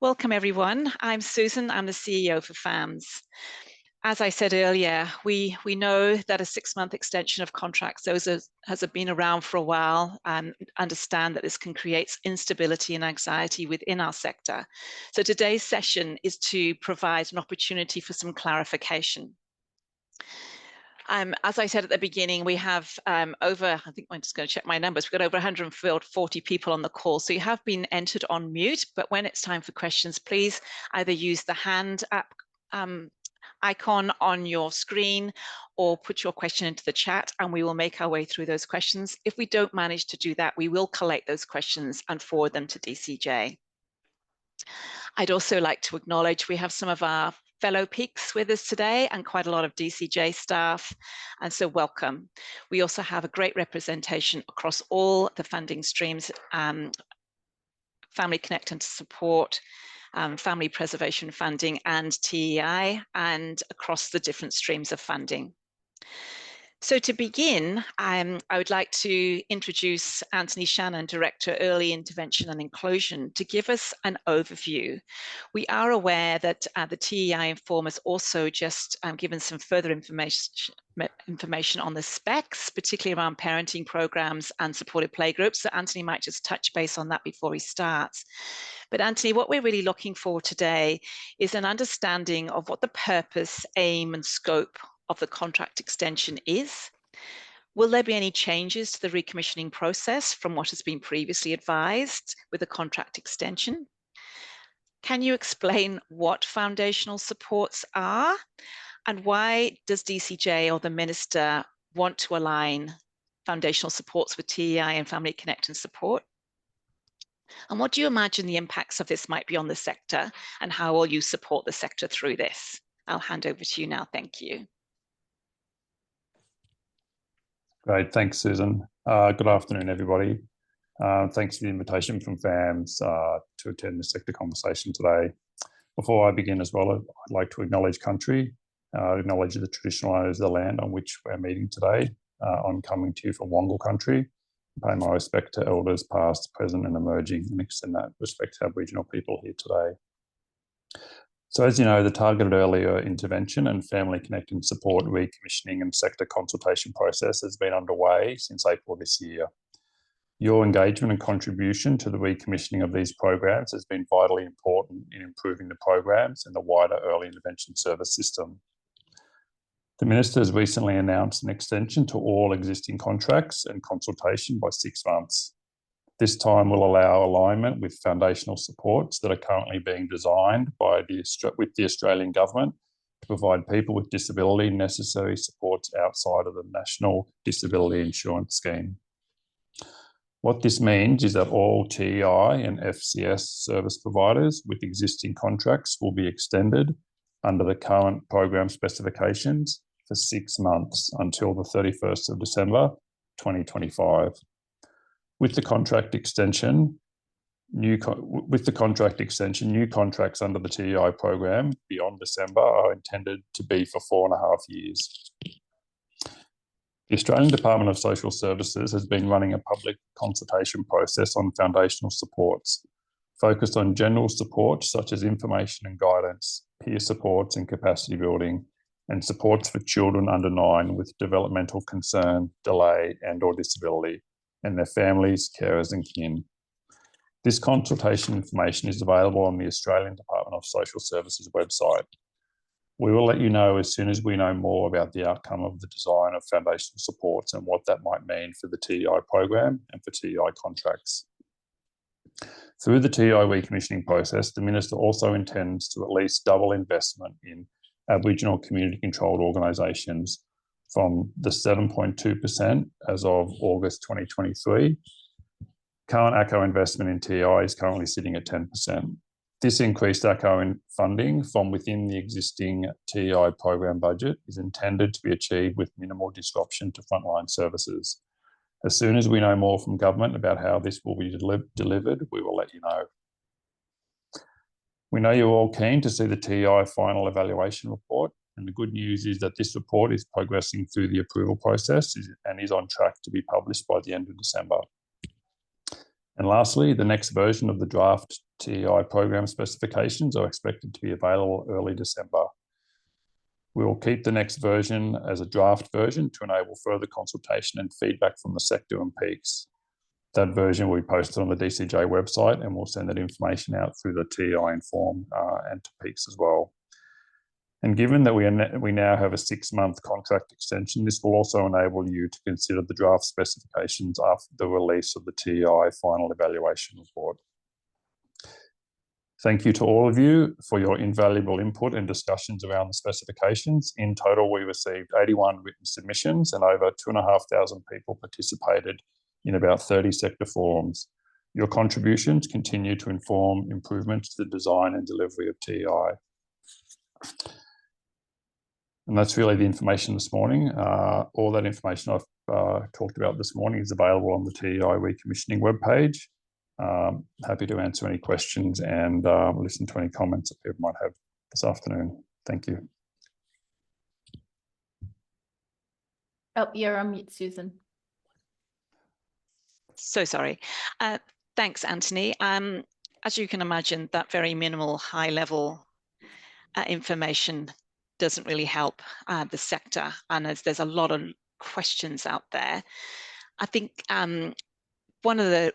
Welcome everyone. I'm Susan, I'm the CEO for FAMS. As I said earlier, we know that a 6-month extension of contracts has been around for a while, and understand that this can create instability and anxiety within our sector. So today's session is to provide an opportunity for some clarification. As I said at the beginning, we have over, I think I'm just going to check my numbers, we've got over 140 people on the call. So you have been entered on mute, but when it's time for questions, please either use the hand app icon on your screen or put your question into the chat, and we will make our way through those questions. If we don't manage to do that, we will collate those questions and forward them to DCJ. I'd also like to acknowledge we have some of our fellow peaks with us today and quite a lot of DCJ staff, and so welcome. We also have a great representation across all the funding streams, Family Connect and Support, Family Preservation Funding and TEI, and across the different streams of funding. So to begin, I would like to introduce Anthony Shannon, Director, Early Intervention and Inclusion, to give us an overview. We are aware that the TEI Inform has also just given some further information on the specs, particularly around parenting programs and supported playgroups. So Anthony might just touch base on that before he starts. But Anthony, what we're really looking for today is an understanding of what the purpose, aim, and scope of the contract extension is. Will there be any changes to the recommissioning process from what has been previously advised with the contract extension? Can you explain what foundational supports are, and why does DCJ or the Minister want to align foundational supports with TEI and Family Connect and Support? And what do you imagine the impacts of this might be on the sector, and how will you support the sector through this? I'll hand over to you now. Thank you. Great, thanks, Susan. Good afternoon, everybody. Thanks for the invitation from FAMS to attend the sector conversation today. Before I begin as well, I'd like to acknowledge country, acknowledge the traditional owners of the land on which we're meeting today. I'm coming to you from Wongal country. Pay my respect to elders past, present and emerging, and extend that respect to Aboriginal people here today. So as you know, the targeted earlier intervention and Family Connect and Support recommissioning and sector consultation process has been underway since April this year. Your engagement and contribution to the recommissioning of these programs has been vitally important in improving the programs and the wider early intervention service system. The Minister has recently announced an extension to all existing contracts and consultation by 6 months. This time will allow alignment with foundational supports that are currently being designed with the Australian Government to provide people with disability necessary supports outside of the National Disability Insurance Scheme. What this means is that all TEI and FCS service providers with existing contracts will be extended under the current program specifications for 6 months until the 31st of December 2025. With the contract extension, new contracts under the TEI program beyond December are intended to be for 4.5 years. The Australian Department of Social Services has been running a public consultation process on foundational supports, focused on general support such as information and guidance, peer supports and capacity building, and supports for children under 9 with developmental concern, delay and/or disability, and their families, carers and kin. This consultation information is available on the Australian Department of Social Services website. We will let you know as soon as we know more about the outcome of the design of foundational supports and what that might mean for the TEI program and for TEI contracts. Through the TEI recommissioning process, the Minister also intends to at least double investment in Aboriginal community-controlled organisations from the 7.2% as of August 2023. Current ACCO investment in TEI is currently sitting at 10%. This increased ACCO funding from within the existing TEI program budget is intended to be achieved with minimal disruption to frontline services. As soon as we know more from government about how this will be delivered, we will let you know. We know you're all keen to see the TEI final evaluation report, and the good news is that this report is progressing through the approval process and is on track to be published by the end of December. And lastly, the next version of the draft TEI program specifications are expected to be available early December. We will keep the next version as a draft version to enable further consultation and feedback from the sector and peaks. That version will be posted on the DCJ website, and we'll send that information out through the TEI Inform and to peaks as well. And given that we now have a 6-month contract extension, this will also enable you to consider the draft specifications after the release of the TEI final evaluation report. Thank you to all of you for your invaluable input and discussions around the specifications. In total, we received 81 written submissions and over 2,500 people participated in about 30 sector forums. Your contributions continue to inform improvements to the design and delivery of TEI. And that's really the information this morning. All that information I've talked about this morning is available on the TEI recommissioning webpage. Happy to answer any questions and listen to any comments that people might have this afternoon. Thank you. Oh, you're on mute, Susan. So sorry. Thanks, Anthony. As you can imagine, that very minimal high-level information doesn't really help the sector, and as there's a lot of questions out there. I think one of the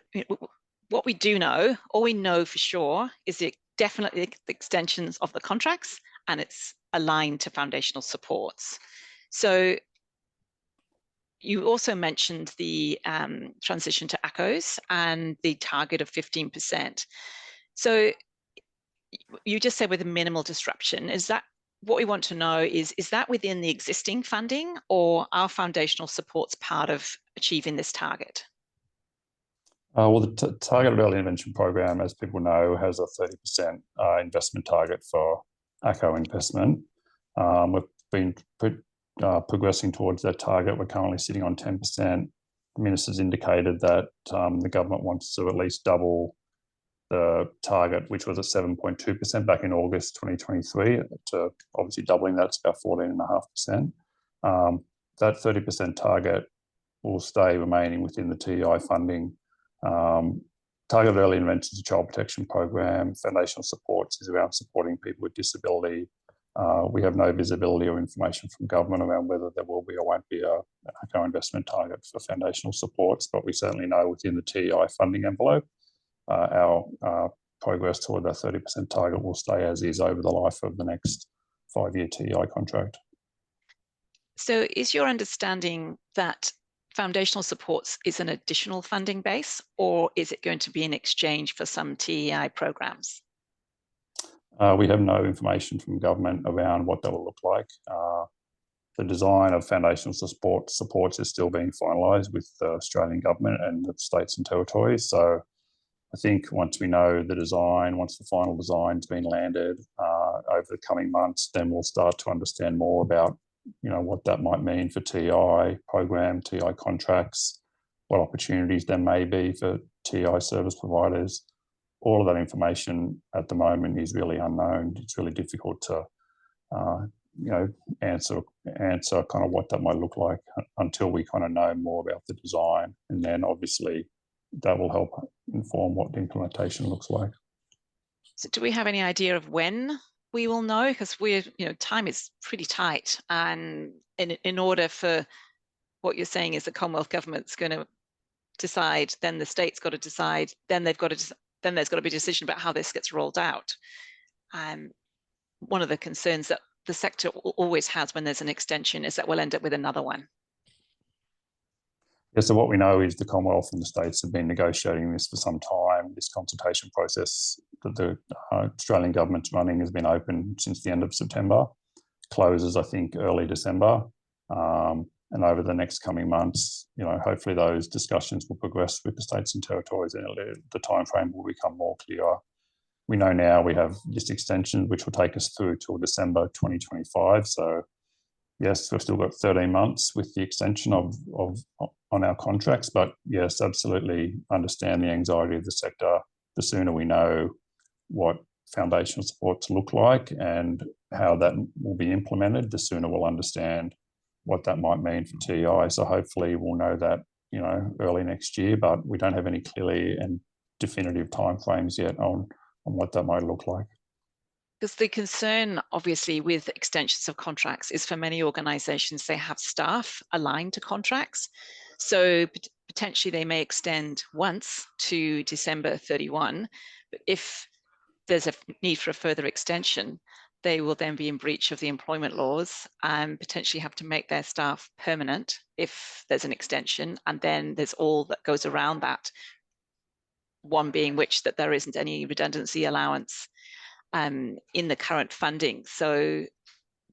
what we do know, all we know for sure, is definitely the extensions of the contracts, and it's aligned to foundational supports. So you also mentioned the transition to ACCOs and the target of 15%. So you just said with a minimal disruption. Is that what we want to know? Is that within the existing funding, or are foundational supports part of achieving this target? Well, the Targeted Early Intervention Program, as people know, has a 30% investment target for ACCO investment. We've been progressing towards that target. We're currently sitting on 10%. The Minister's indicated that the government wants to at least double the target, which was at 7.2% back in August 2023, to obviously doubling that's about 14.5%. That 30% target will stay remaining within the TEI funding. Targeted Early Intervention is a child protection program. Foundational supports is around supporting people with disability. We have no visibility or information from government around whether there will be or won't be a ACCO investment target for foundational supports, but we certainly know within the TEI funding envelope, our progress toward that 30% target will stay as is over the life of the next 5-year TEI contract. So is your understanding that foundational supports is an additional funding base, or is it going to be in exchange for some TEI programs? We have no information from government around what that will look like. The design of foundational supports is still being finalised with the Australian government and the states and territories. So I think once we know the design, once the final design's been landed over the coming months, then we'll start to understand more about, you know, what that might mean for TEI program, TEI contracts, what opportunities there may be for TEI service providers. All of that information at the moment is really unknown. It's really difficult to, you know, answer kind of what that might look like until we kind of know more about the design, and then obviously that will help inform what the implementation looks like. So, do we have any idea of when we will know? Because time is pretty tight, and in order for what you're saying is the Commonwealth government's going to decide, then the state's got to decide, then there's got to be a decision about how this gets rolled out. One of the concerns that the sector always has when there's an extension is that we'll end up with another one. Yeah, so what we know is the Commonwealth and the states have been negotiating this for some time. This consultation process that the Australian government's running has been open since the end of September, closes, I think, early December. And over the next coming months, you know, hopefully those discussions will progress with the states and territories, and the timeframe will become more clear. We know now we have this extension, which will take us through till December 2025. So yes, we've still got 13 months with the extension on our contracts, but yes, absolutely understand the anxiety of the sector. The sooner we know what foundational supports look like and how that will be implemented, the sooner we'll understand what that might mean for TEI. So hopefully we'll know that, you know, early next year, but we don't have any clearly and definitive timeframes yet on what that might look like. Because the concern, obviously, with extensions of contracts is for many organisations, they have staff aligned to contracts. So potentially they may extend once to December 31, but if there's a need for a further extension, they will then be in breach of the employment laws and potentially have to make their staff permanent if there's an extension. And then there's all that goes around that, one being which that there isn't any redundancy allowance in the current funding. So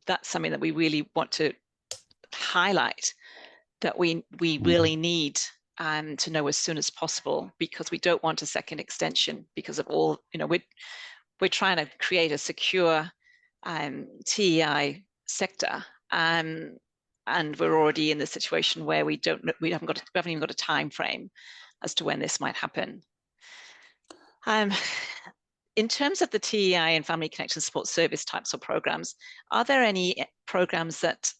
that's something that we really want to highlight, that we really need to know as soon as possible, because we don't want a second extension because of all, we're trying to create a secure TEI sector, and we're already in the situation where we haven't even got a time frame as to when this might happen. In terms of the TEI and Family Connection Support Service types of programs, are there any programs that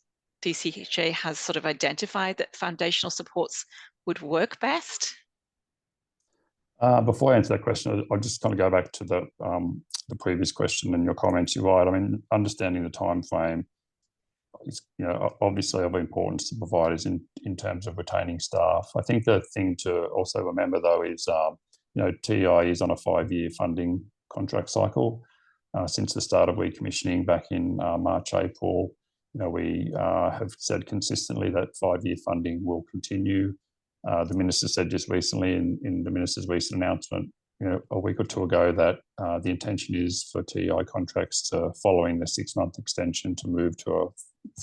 DCHA has sort of identified that foundational supports would work best? Before I answer that question, I'll just kind of go back to the previous question and your comments. You're right. I mean, understanding the time frame is, obviously of importance to providers in terms of retaining staff. I think the thing to also remember, though, is TEI is on a 5-year funding contract cycle. Since the start of recommissioning back in March, April, we have said consistently that 5-year funding will continue. The Minister said just recently in the Minister's recent announcement, a week or two ago, that the intention is for TEI contracts to, following the 6-month extension, to move to a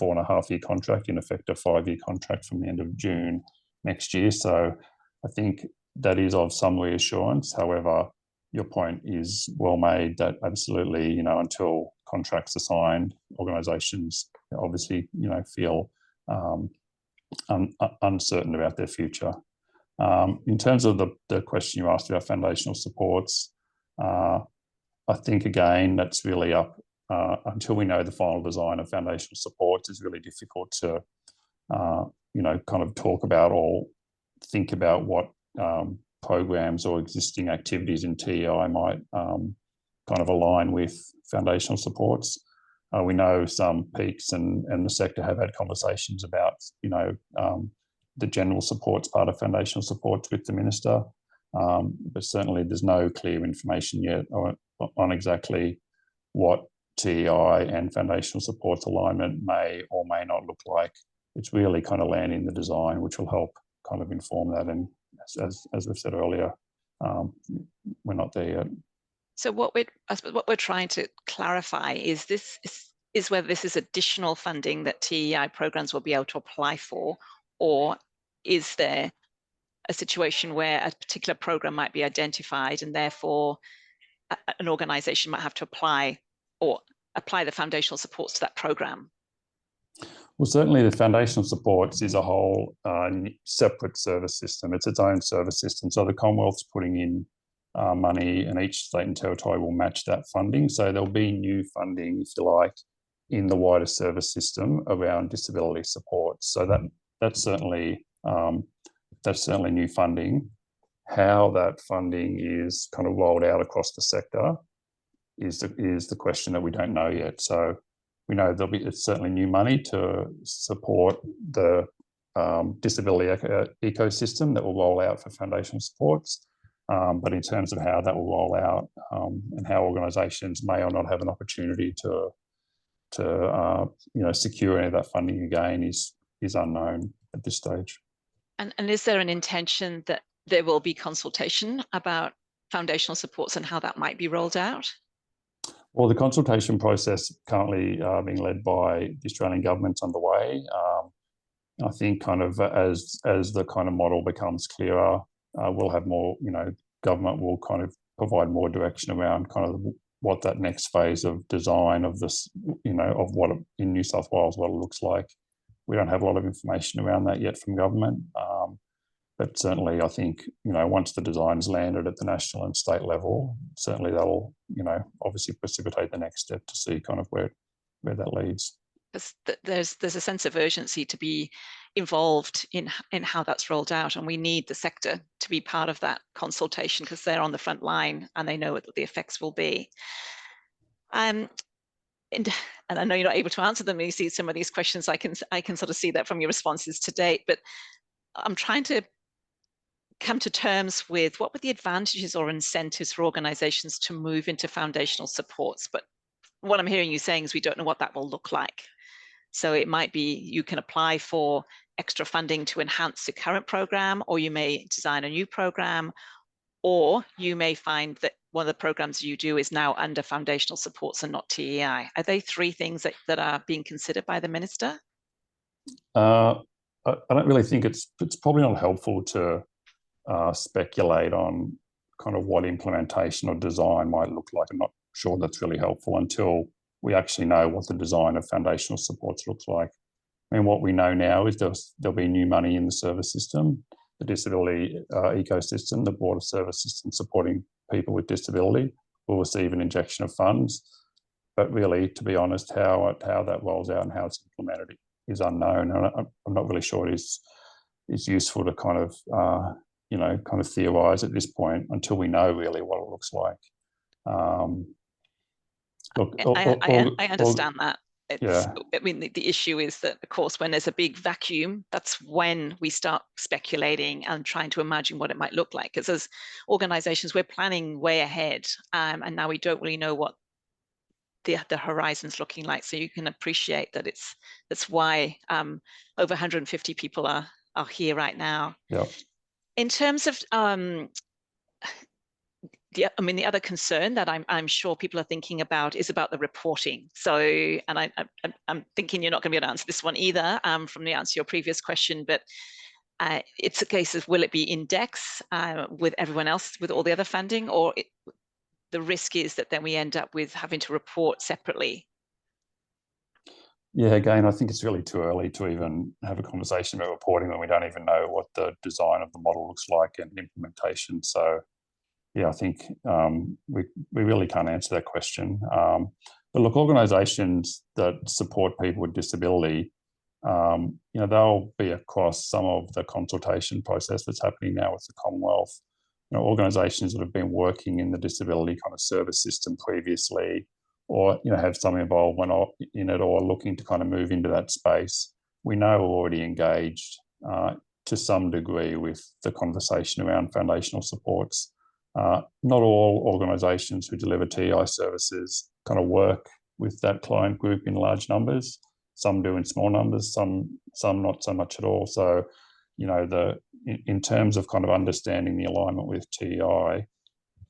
4.5-year contract, in effect a 5-year contract from the end of June next year. So I think that is of some reassurance. However, your point is well made, that absolutely, until contracts are signed, organisations obviously, feel uncertain about their future. In terms of the question you asked about foundational supports, I think, again, that's really up, until we know the final design of foundational supports, is really difficult to, kind of talk about or think about what programs or existing activities in TEI might kind of align with foundational supports. We know some peaks and the sector have had conversations about, the general supports part of foundational supports with the Minister, but certainly there's no clear information yet on exactly what TEI and foundational supports alignment may or may not look like. It's really kind of landing the design, which will help kind of inform that. And as we've said earlier, we're not there yet. So what we're trying to clarify is whether this is additional funding that TEI programs will be able to apply for, or is there a situation where a particular program might be identified and therefore an organisation might have to apply the foundational supports to that program? Well, certainly the foundational supports is a whole separate service system. It's its own service system. So the Commonwealth's putting in money, and each state and territory will match that funding. So there'll be new funding, if you like, in the wider service system around disability support. So that's certainly new funding. How that funding is kind of rolled out across the sector is the question that we don't know yet. So we know it's certainly new money to support the disability ecosystem that will roll out for foundational supports. But in terms of how that will roll out and how organisations may or not have an opportunity to secure any of that funding again is unknown at this stage. And is there an intention that there will be consultation about foundational supports and how that might be rolled out? Well, the consultation process currently being led by the Australian government's underway. I think kind of as the kind of model becomes clearer, we'll have more, government will kind of provide more direction around kind of what that next phase of design of this, of what in New South Wales, what it looks like. We don't have a lot of information around that yet from government. But certainly, I think, once the design's landed at the national and state level, certainly that'll, obviously precipitate the next step to see kind of where that leads. There's a sense of urgency to be involved in how that's rolled out, and we need the sector to be part of that consultation because they're on the front line and they know what the effects will be. And I know you're not able to answer them. You see some of these questions, I can sort of see that from your responses to date, but I'm trying to come to terms with what were the advantages or incentives for organizations to move into foundational supports. But what I'm hearing you saying is we don't know what that will look like. So it might be you can apply for extra funding to enhance the current program, or you may design a new program, or you may find that one of the programs you do is now under foundational supports and not TEI. Are they three things that are being considered by the Minister? I don't really think it's probably not helpful to speculate on kind of what implementation or design might look like. I'm not sure that's really helpful until we actually know what the design of foundational supports looks like. I mean, what we know now is there'll be new money in the service system, the disability ecosystem, the broader service system supporting people with disability will receive an injection of funds. But really, to be honest, how that rolls out and how it's implemented is unknown. And I'm not really sure it is useful to kind of theorize at this point until we know really what it looks like. Look, I understand that. Yeah. I mean, the issue is that, of course, when there's a big vacuum, that's when we start speculating and trying to imagine what it might look like. Because as organizations, we're planning way ahead, and now we don't really know what the horizon's looking like. So you can appreciate that that's why over 150 people are here right now. Yeah. In terms of the other concern that I'm sure people are thinking about is about the reporting. So, and I'm thinking you're not going to be able to answer this one either from the answer to your previous question, but it's a case of will it be index with everyone else, with all the other funding, or the risk is that then we end up with having to report separately? Yeah, again, I think it's really too early to even have a conversation about reporting when we don't even know what the design of the model looks like and implementation. So, yeah, I think we really can't answer that question. But look, organisations that support people with disability, they'll be across some of the consultation process that's happening now with the Commonwealth. Organisations that have been working in the disability kind of service system previously, or have some involvement in it, or looking to kind of move into that space, we know are already engaged to some degree with the conversation around foundational supports. Not all organisations who deliver TEI services kind of work with that client group in large numbers. Some do in small numbers, some not so much at all. So, in terms of kind of understanding the alignment with TEI,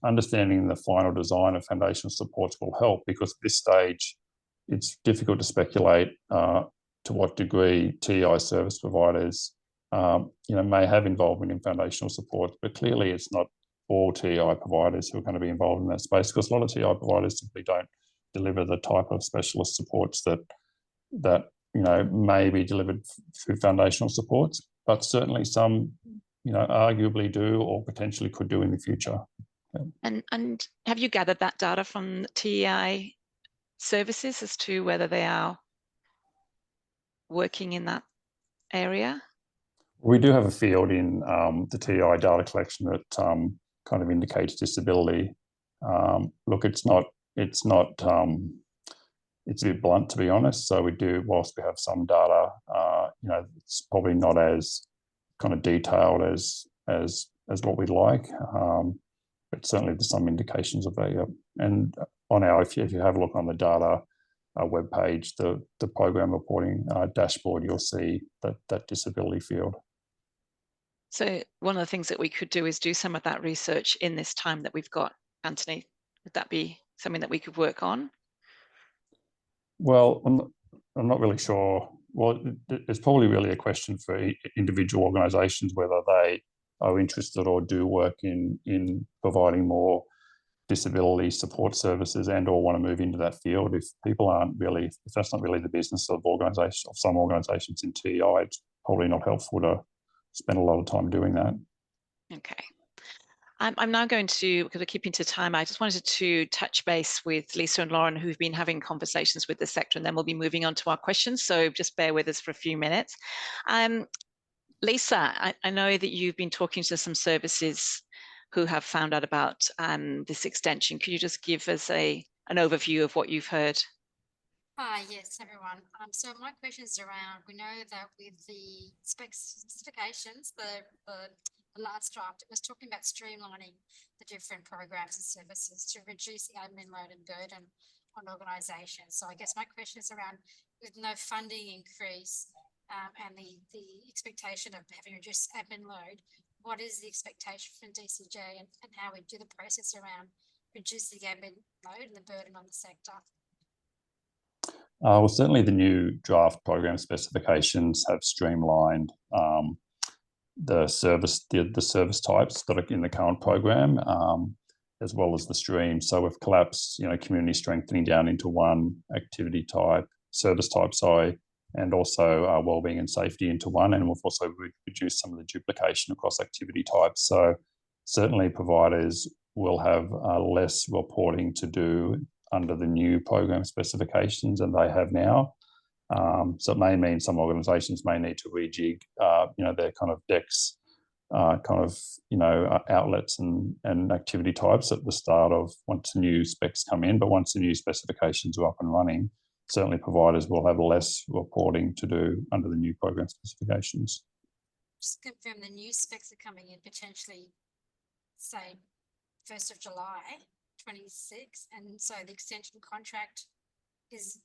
understanding the final design of foundational supports will help, because at this stage, it's difficult to speculate to what degree TEI service providers, may have involvement in foundational supports, but clearly it's not all TEI providers who are going to be involved in that space, because a lot of TEI providers simply don't deliver the type of specialist supports that may be delivered through foundational supports, but certainly some, arguably do or potentially could do in the future. Yeah. And have you gathered that data from TEI services as to whether they are working in that area? We do have a field in the TEI data collection that kind of indicates disability. Look, it's a bit blunt, to be honest. So we do, whilst we have some data, it's probably not as kind of detailed as what we'd like. But certainly there's some indications of that. Yeah. And on if you have a look on the data webpage, the program reporting dashboard, you'll see that disability field. So one of the things that we could do is do some of that research in this time that we've got. Anthony, would that be something that we could work on? Well, I'm not really sure. Well, it's probably really a question for individual organisations whether they are interested or do work in providing more disability support services and or want to move into that field. If people aren't really, if that's not really the business of some organisations in TEI, it's probably not helpful to spend a lot of time doing that. Okay. I'm now going to, because we're keeping to time, I just wanted to touch base with Lisa and Lauren, who've been having conversations with the sector, and then we'll be moving on to our questions. So just bear with us for a few minutes. Lisa, I know that you've been talking to some services who have found out about this extension. Could you just give us an overview of what you've heard? Hi, yes, everyone. So my question is around, we know that with the specifications, the last draft, it was talking about streamlining the different programs and services to reduce the admin load and burden on organisations. So I guess my question is around, with no funding increase and the expectation of having reduced admin load, what is the expectation from DCJ and how we do the process around reducing the admin load and the burden on the sector? Well, certainly the new draft program specifications have streamlined the service types that are in the current program, as well as the streams. So we've collapsed, community strengthening down into one activity type, service type, and also wellbeing and safety into one. And we've also reduced some of the duplication across activity types. So certainly providers will have less reporting to do under the new program specifications than they have now. So it may mean some organisations may need to rejig, their kind of decks, outlets and activity types at the start of once the new specs come in. But once the new specifications are up and running, certainly providers will have less reporting to do under the new program specifications. Just confirm the new specs are coming in potentially, say, 1st of July 26, and so the extension contract is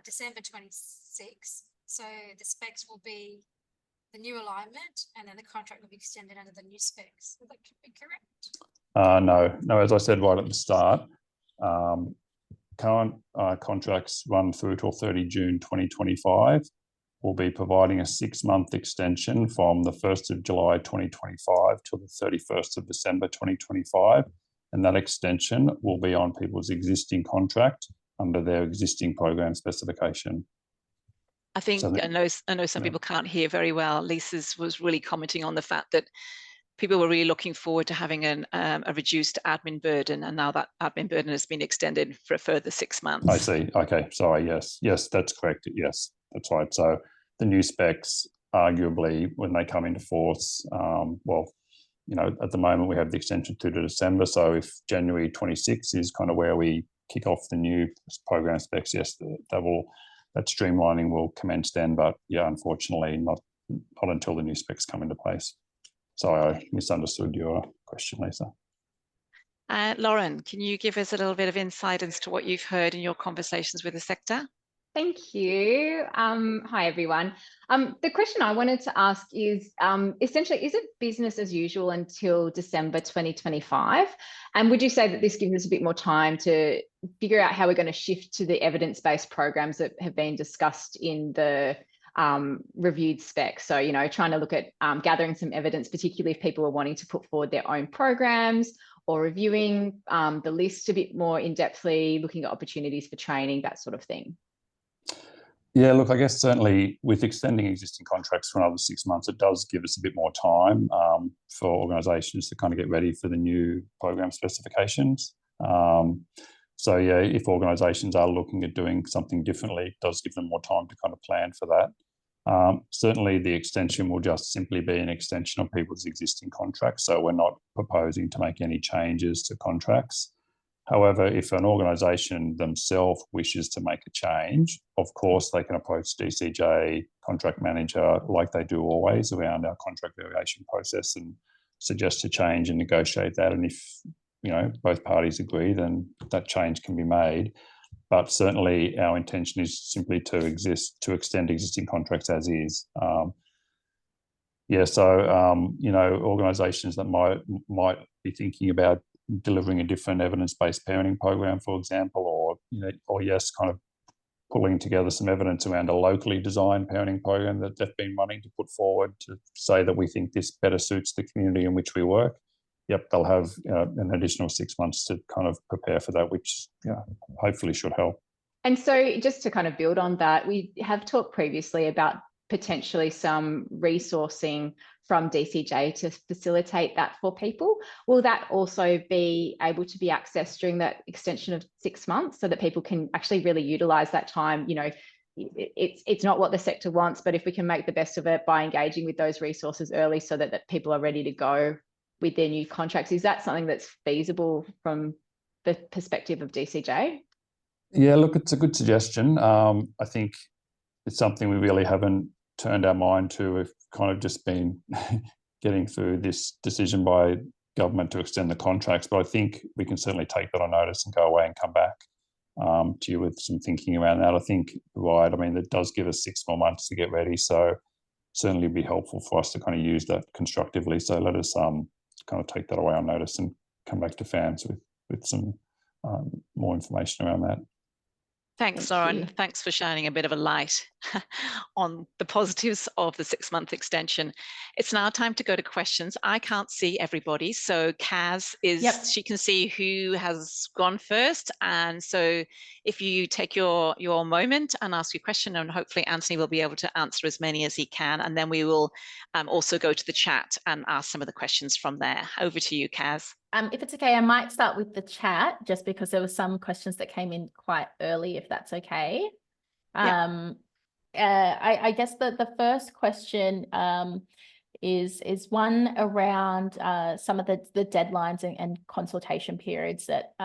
December 26. So the specs will be the new alignment, and then the contract will be extended under the new specs. Would that be correct? No. As I said right at the start, current contracts run through till 30 June 2025. We'll be providing a 6-month extension from the 1st of July 2025 till the 31st of December 2025. And that extension will be on people's existing contract under their existing program specification. I think, I know some people can't hear very well. Lisa was really commenting on the fact that people were really looking forward to having a reduced admin burden, and now that admin burden has been extended for a further 6 months. I see. Okay, sorry. Yes, that's correct. Yes, that's right. So the new specs, arguably, when they come into force, at the moment we have the extension through to December. So if January 26 is kind of where we kick off the new program specs, yes, that streamlining will commence then. But yeah, unfortunately, not until the new specs come into place. Sorry, I misunderstood your question, Lisa. Lauren, can you give us a little bit of insight as to what you've heard in your conversations with the sector? Thank you. Hi, everyone. The question I wanted to ask is, essentially, is it business as usual until December 2025? And would you say that this gives us a bit more time to figure out how we're going to shift to the evidence-based programs that have been discussed in the reviewed specs? So, trying to look at gathering some evidence, particularly if people are wanting to put forward their own programs, or reviewing the list a bit more in-depthly, looking at opportunities for training, that sort of thing. Yeah, look, I guess certainly with extending existing contracts for another 6 months, it does give us a bit more time for organisations to kind of get ready for the new program specifications. So yeah, if organisations are looking at doing something differently, it does give them more time to kind of plan for that. Certainly the extension will just simply be an extension of people's existing contracts. So we're not proposing to make any changes to contracts. However, if an organisation themselves wishes to make a change, of course, they can approach DCJ contract manager like they do always around our contract variation process and suggest a change and negotiate that. And if both parties agree, then that change can be made. But certainly our intention is simply to extend existing contracts as is. Organisations that might be thinking about delivering a different evidence-based parenting program, for example, or kind of pulling together some evidence around a locally designed parenting program that they've been wanting to put forward to say that we think this better suits the community in which we work. Yep, they'll have an additional 6 months to kind of prepare for that, which hopefully should help. And so just to kind of build on that, we have talked previously about potentially some resourcing from DCJ to facilitate that for people. Will that also be able to be accessed during that extension of 6 months so that people can actually really utilise that time? You know, it's not what the sector wants, but if we can make the best of it by engaging with those resources early so that people are ready to go with their new contracts, is that something that's feasible from the perspective of DCJ? Yeah, look, it's a good suggestion. I think it's something we really haven't turned our mind to. We've kind of just been getting through this decision by government to extend the contracts, but I think we can certainly take that on notice and go away and come back to you with some thinking around that. I think, right, I mean, it does give us 6 more months to get ready, so certainly be helpful for us to kind of use that constructively. So let us kind of take that away on notice and come back to fans with some more information around that. Thanks, Lauren. Thanks for shining a bit of a light on the positives of the 6-month extension. It's now time to go to questions. I can't see everybody, so Kaz she can see who has gone first. And so if you take your moment and ask your question, and hopefully Anthony will be able to answer as many as he can, and then we will also go to the chat and ask some of the questions from there. Over to you, Kaz. If it's okay, I might start with the chat just because there were some questions that came in quite early, if that's okay. Yeah. I guess the first question is one around some of the deadlines and consultation periods that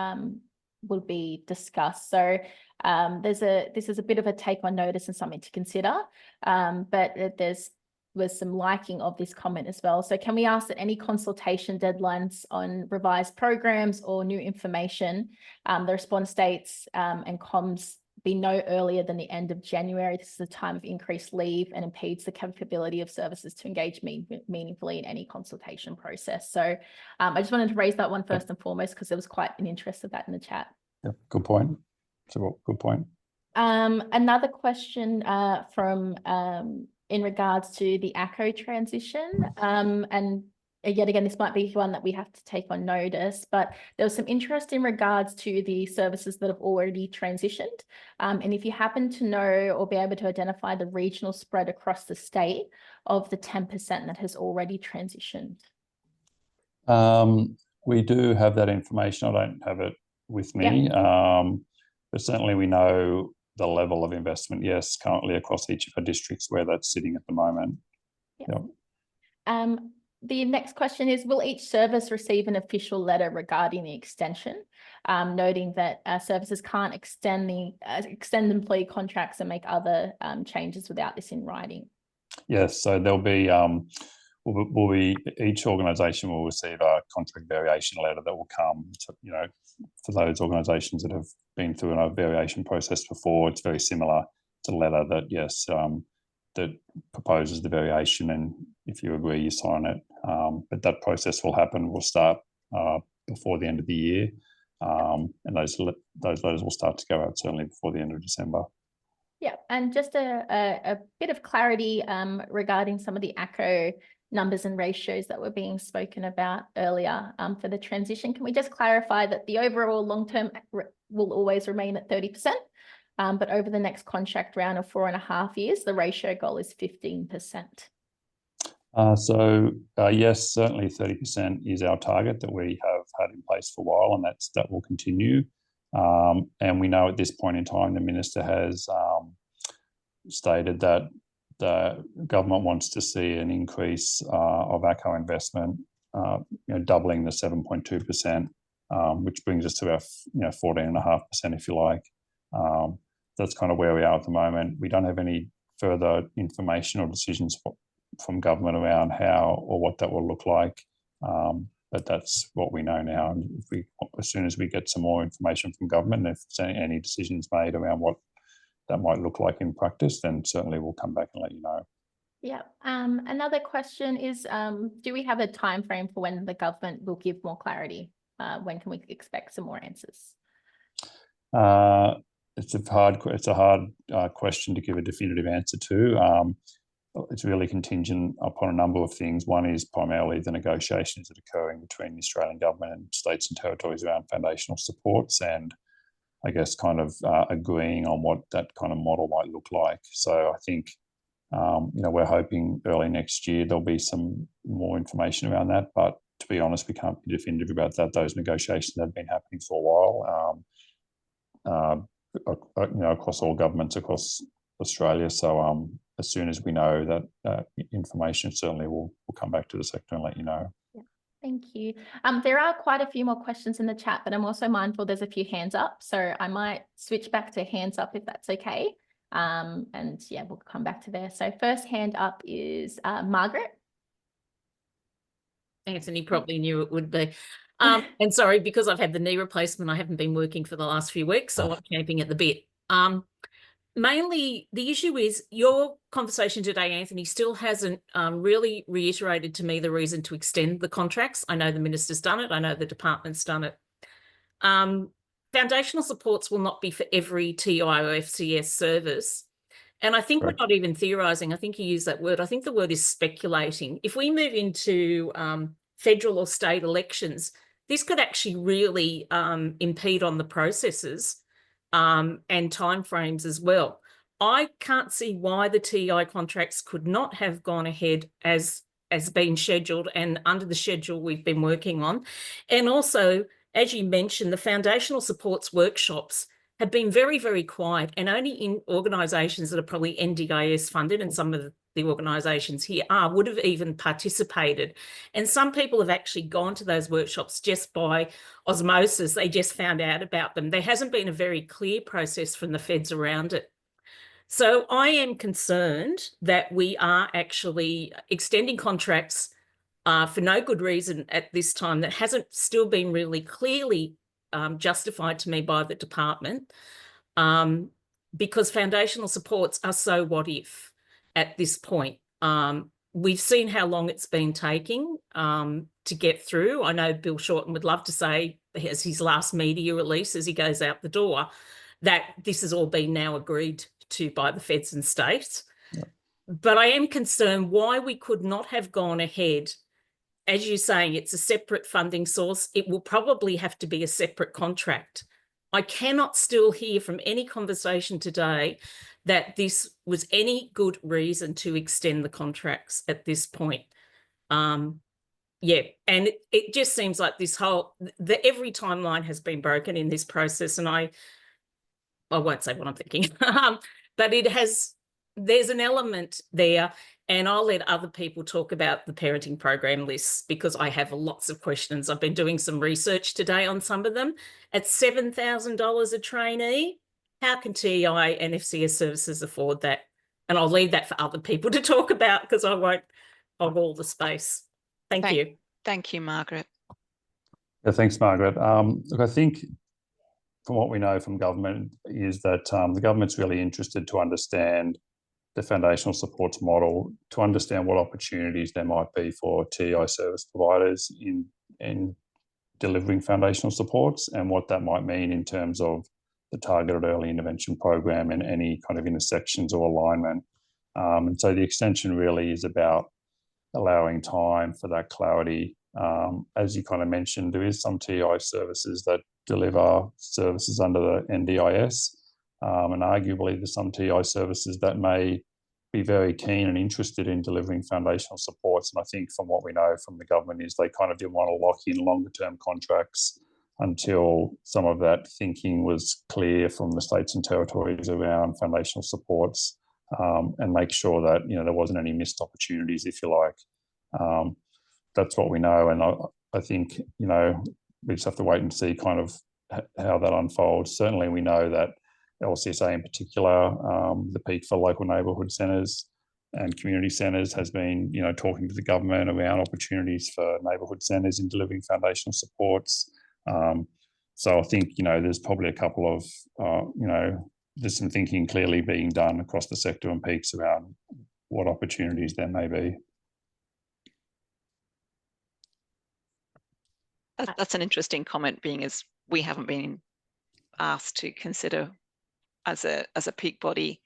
will be discussed. So this is a bit of a take on notice and something to consider, but was some liking of this comment as well. So can we ask that any consultation deadlines on revised programs or new information, the response dates and comms be no earlier than the end of January? This is a time of increased leave and impedes the capability of services to engage meaningfully in any consultation process. So I just wanted to raise that one first and foremost because there was quite an interest of that in the chat. Yeah, good point. So good point. Another question from in regards to the ACO transition, and yet again, this might be one that we have to take on notice, but there was some interest in regards to the services that have already transitioned. And if you happen to know or be able to identify the regional spread across the state of the 10% that has already transitioned. We do have that information. I don't have it with me, but certainly we know the level of investment, yes, currently across each of our districts where that's sitting at the moment. The next question is, will each service receive an official letter regarding the extension, noting that services can't extend employee contracts and make other changes without this in writing? Yes, so there'll be, each organisation will receive a contract variation letter that will come to, for those organisations that have been through a variation process before. It's very similar to a letter that, yes, that proposes the variation, and if you agree, you sign it. But that process will start before the end of the year, and those letters will start to go out certainly before the end of December. Yeah, and just a bit of clarity regarding some of the ACO numbers and ratios that were being spoken about earlier for the transition. Can we just clarify that the overall long-term will always remain at 30%, but over the next contract round of 4.5 years, the ratio goal is 15%? Yes, certainly 30% is our target that we have had in place for a while, and that will continue. And we know at this point in time, the Minister has stated that the government wants to see an increase of ACO investment, doubling the 7.2%, which brings us to our 14.5%, if you like. That's kind of where we are at the moment. We don't have any further information or decisions from government around how or what that will look like, but that's what we know now. And as soon as we get some more information from government, and if there's any decisions made around what that might look like in practice, then certainly we'll come back and let you know. Yeah. Another question is, do we have a time frame for when the government will give more clarity? When can we expect some more answers? It's a hard question to give a definitive answer to. It's really contingent upon a number of things. One is primarily the negotiations that are occurring between the Australian government and states and territories around foundational supports, and I guess kind of agreeing on what that kind of model might look like. So I think we're hoping early next year there'll be some more information around that. But to be honest, we can't be definitive about that. Those negotiations have been happening for a while, across all governments across Australia. So as soon as we know that information, certainly we'll come back to the sector and let you know. Yeah, thank you. There are quite a few more questions in the chat, but I'm also mindful there's a few hands up. So I might switch back to hands up if that's okay. And yeah, we'll come back to there. So first hand up is Margaret. Anthony probably knew it would be. And sorry, because I've had the knee replacement, I haven't been working for the last few weeks, so I'm camping at the bit. Mainly, the issue is your conversation today, Anthony, still hasn't really reiterated to me the reason to extend the contracts. I know the minister's done it. I know the department's done it. Foundational supports will not be for every TEI or FCS service. And I think Correct. we're not even theorising. I think you use that word. I think the word is speculating. If we move into federal or state elections, this could actually really impede on the processes and timeframes as well. I can't see why the TEI contracts could not have gone ahead as been scheduled and under the schedule we've been working on. And also, as you mentioned, the foundational supports workshops have been very, very quiet, and only in organisations that are probably NDIS funded, and some of the organisations here would have even participated. And some people have actually gone to those workshops just by osmosis. They just found out about them. There hasn't been a very clear process from the feds around it. So I am concerned that we are actually extending contracts for no good reason at this time that hasn't still been really clearly justified to me by the department, because foundational supports are so what if at this point. We've seen how long it's been taking to get through. I know Bill Shorten would love to say, as his last media release as he goes out the door, that this has all been now agreed to by the feds and states. Yeah. But I am concerned why we could not have gone ahead. As you're saying, it's a separate funding source. It will probably have to be a separate contract. I cannot still hear from any conversation today that this was any good reason to extend the contracts at this point. Yeah, and it just seems like this whole, every timeline has been broken in this process, and I won't say what I'm thinking, but there's an element there. And I'll let other people talk about the parenting program lists because I have lots of questions. I've been doing some research today on some of them. At $7,000 a trainee, how can TEI and FCS services afford that? And I'll leave that for other people to talk about because I won't hog all the space. Thank you. Thank you, Margaret. Yeah, thanks, Margaret. Look, I think from what we know from government is that the government's really interested to understand the foundational supports model, to understand what opportunities there might be for TEI service providers in delivering foundational supports and what that might mean in terms of the targeted early intervention program and any kind of intersections or alignment. And so the extension really is about allowing time for that clarity. As you kind of mentioned, there is some TEI services that deliver services under the NDIS. And arguably there's some TEI services that may be very keen and interested in delivering foundational supports. And I think from what we know from the government is they kind of didn't want to lock in longer term contracts until some of that thinking was clear from the states and territories around foundational supports, and make sure that, there wasn't any missed opportunities, if you like. That's what we know. And I think, we just have to wait and see kind of how that unfolds. Certainly we know that LCSA in particular, the peak for local neighbourhood centres and community centres has been, talking to the government around opportunities for neighbourhood centres in delivering foundational supports. So I think, there's probably a couple of, there's some thinking clearly being done across the sector and peaks around what opportunities there may be. That's an interesting comment, being as we haven't been asked to consider as a peak body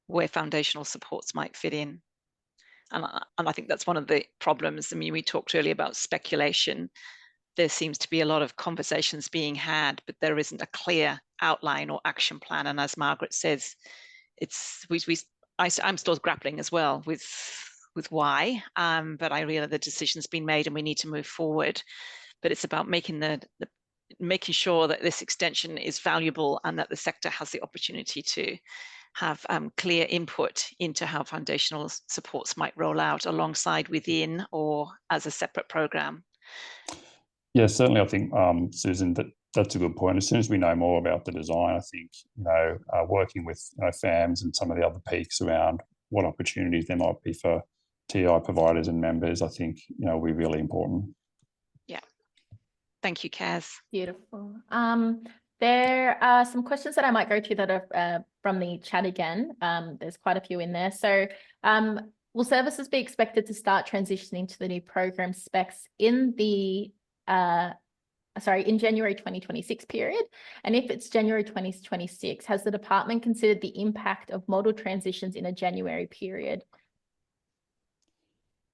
where foundational supports might fit in. And I think that's one of the problems. I mean, we talked earlier about speculation. There seems to be a lot of conversations being had, but there isn't a clear outline or action plan. And as Margaret says, I'm still grappling as well with why, but I realize the decision's been made and we need to move forward. But it's about making making sure that this extension is valuable and that the sector has the opportunity to have clear input into how foundational supports might roll out alongside, within, or as a separate program. Yeah, certainly. I think, Susan, that's a good point. As soon as we know more about the design, I think, working with FAMs and some of the other peaks around what opportunities there might be for TEI providers and members, I think, will be really important. Yeah. Thank you, Kaz. Beautiful. There are some questions that I might go to that are from the chat again. There's quite a few in there. So will services be expected to start transitioning to the new program specs in the in January 2026 period? And if it's January 2026, has the department considered the impact of model transitions in a January period?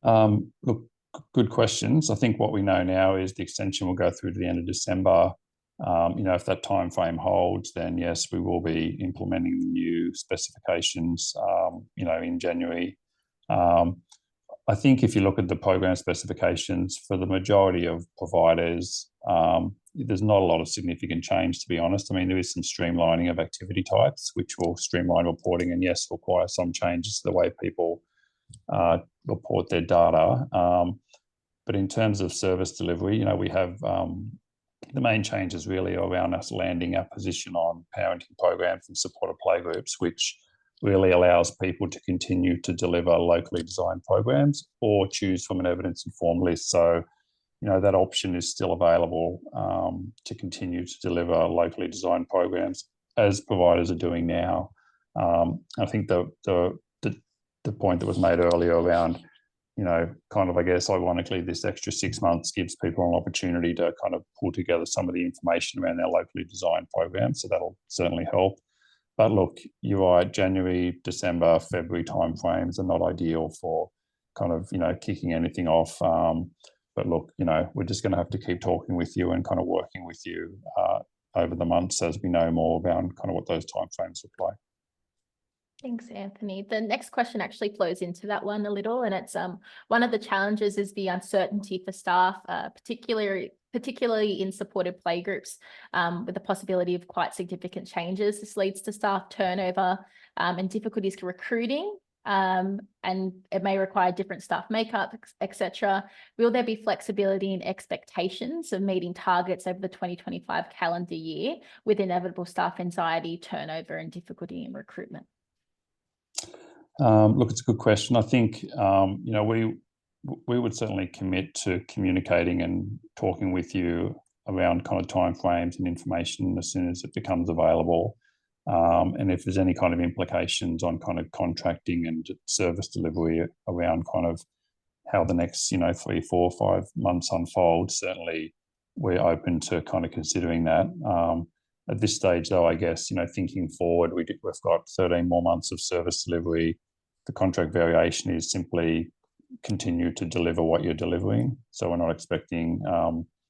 Look, good questions. I think what we know now is the extension will go through to the end of December. If that time frame holds, then yes, we will be implementing the new specifications, in January. I think if you look at the program specifications for the majority of providers, there's not a lot of significant change, to be honest. I mean, there is some streamlining of activity types, which will streamline reporting and, yes, require some changes to the way people report their data. But in terms of service delivery, we have the main changes really around us landing our position on parenting programs and supported playgroups, which really allows people to continue to deliver locally designed programs or choose from an evidence-informed list. So, that option is still available to continue to deliver locally designed programs as providers are doing now. I think the point that was made earlier around, I guess, ironically, this extra 6 months gives people an opportunity to kind of pull together some of the information around their locally designed programs. So that'll certainly help. But look, you're right, January, December, February timeframes are not ideal for kind of, kicking anything off. But look, we're just going to have to keep talking with you and kind of working with you over the months as we know more about kind of what those timeframes look like. Thanks, Anthony. The next question actually flows into that one a little, and it's one of the challenges is the uncertainty for staff, particularly in supported playgroups, with the possibility of quite significant changes. This leads to staff turnover and difficulties for recruiting, and it may require different staff makeup, etc. Will there be flexibility in expectations of meeting targets over the 2025 calendar year with inevitable staff anxiety, turnover, and difficulty in recruitment? Look, it's a good question. I think, we would certainly commit to communicating and talking with you around kind of timeframes and information as soon as it becomes available. And if there's any kind of implications on kind of contracting and service delivery around kind of how the next, 3, 4, 5 months unfold, certainly we're open to kind of considering that. At this stage, though, I guess, thinking forward, we've got 13 more months of service delivery. The contract variation is simply continue to deliver what you're delivering. So we're not expecting,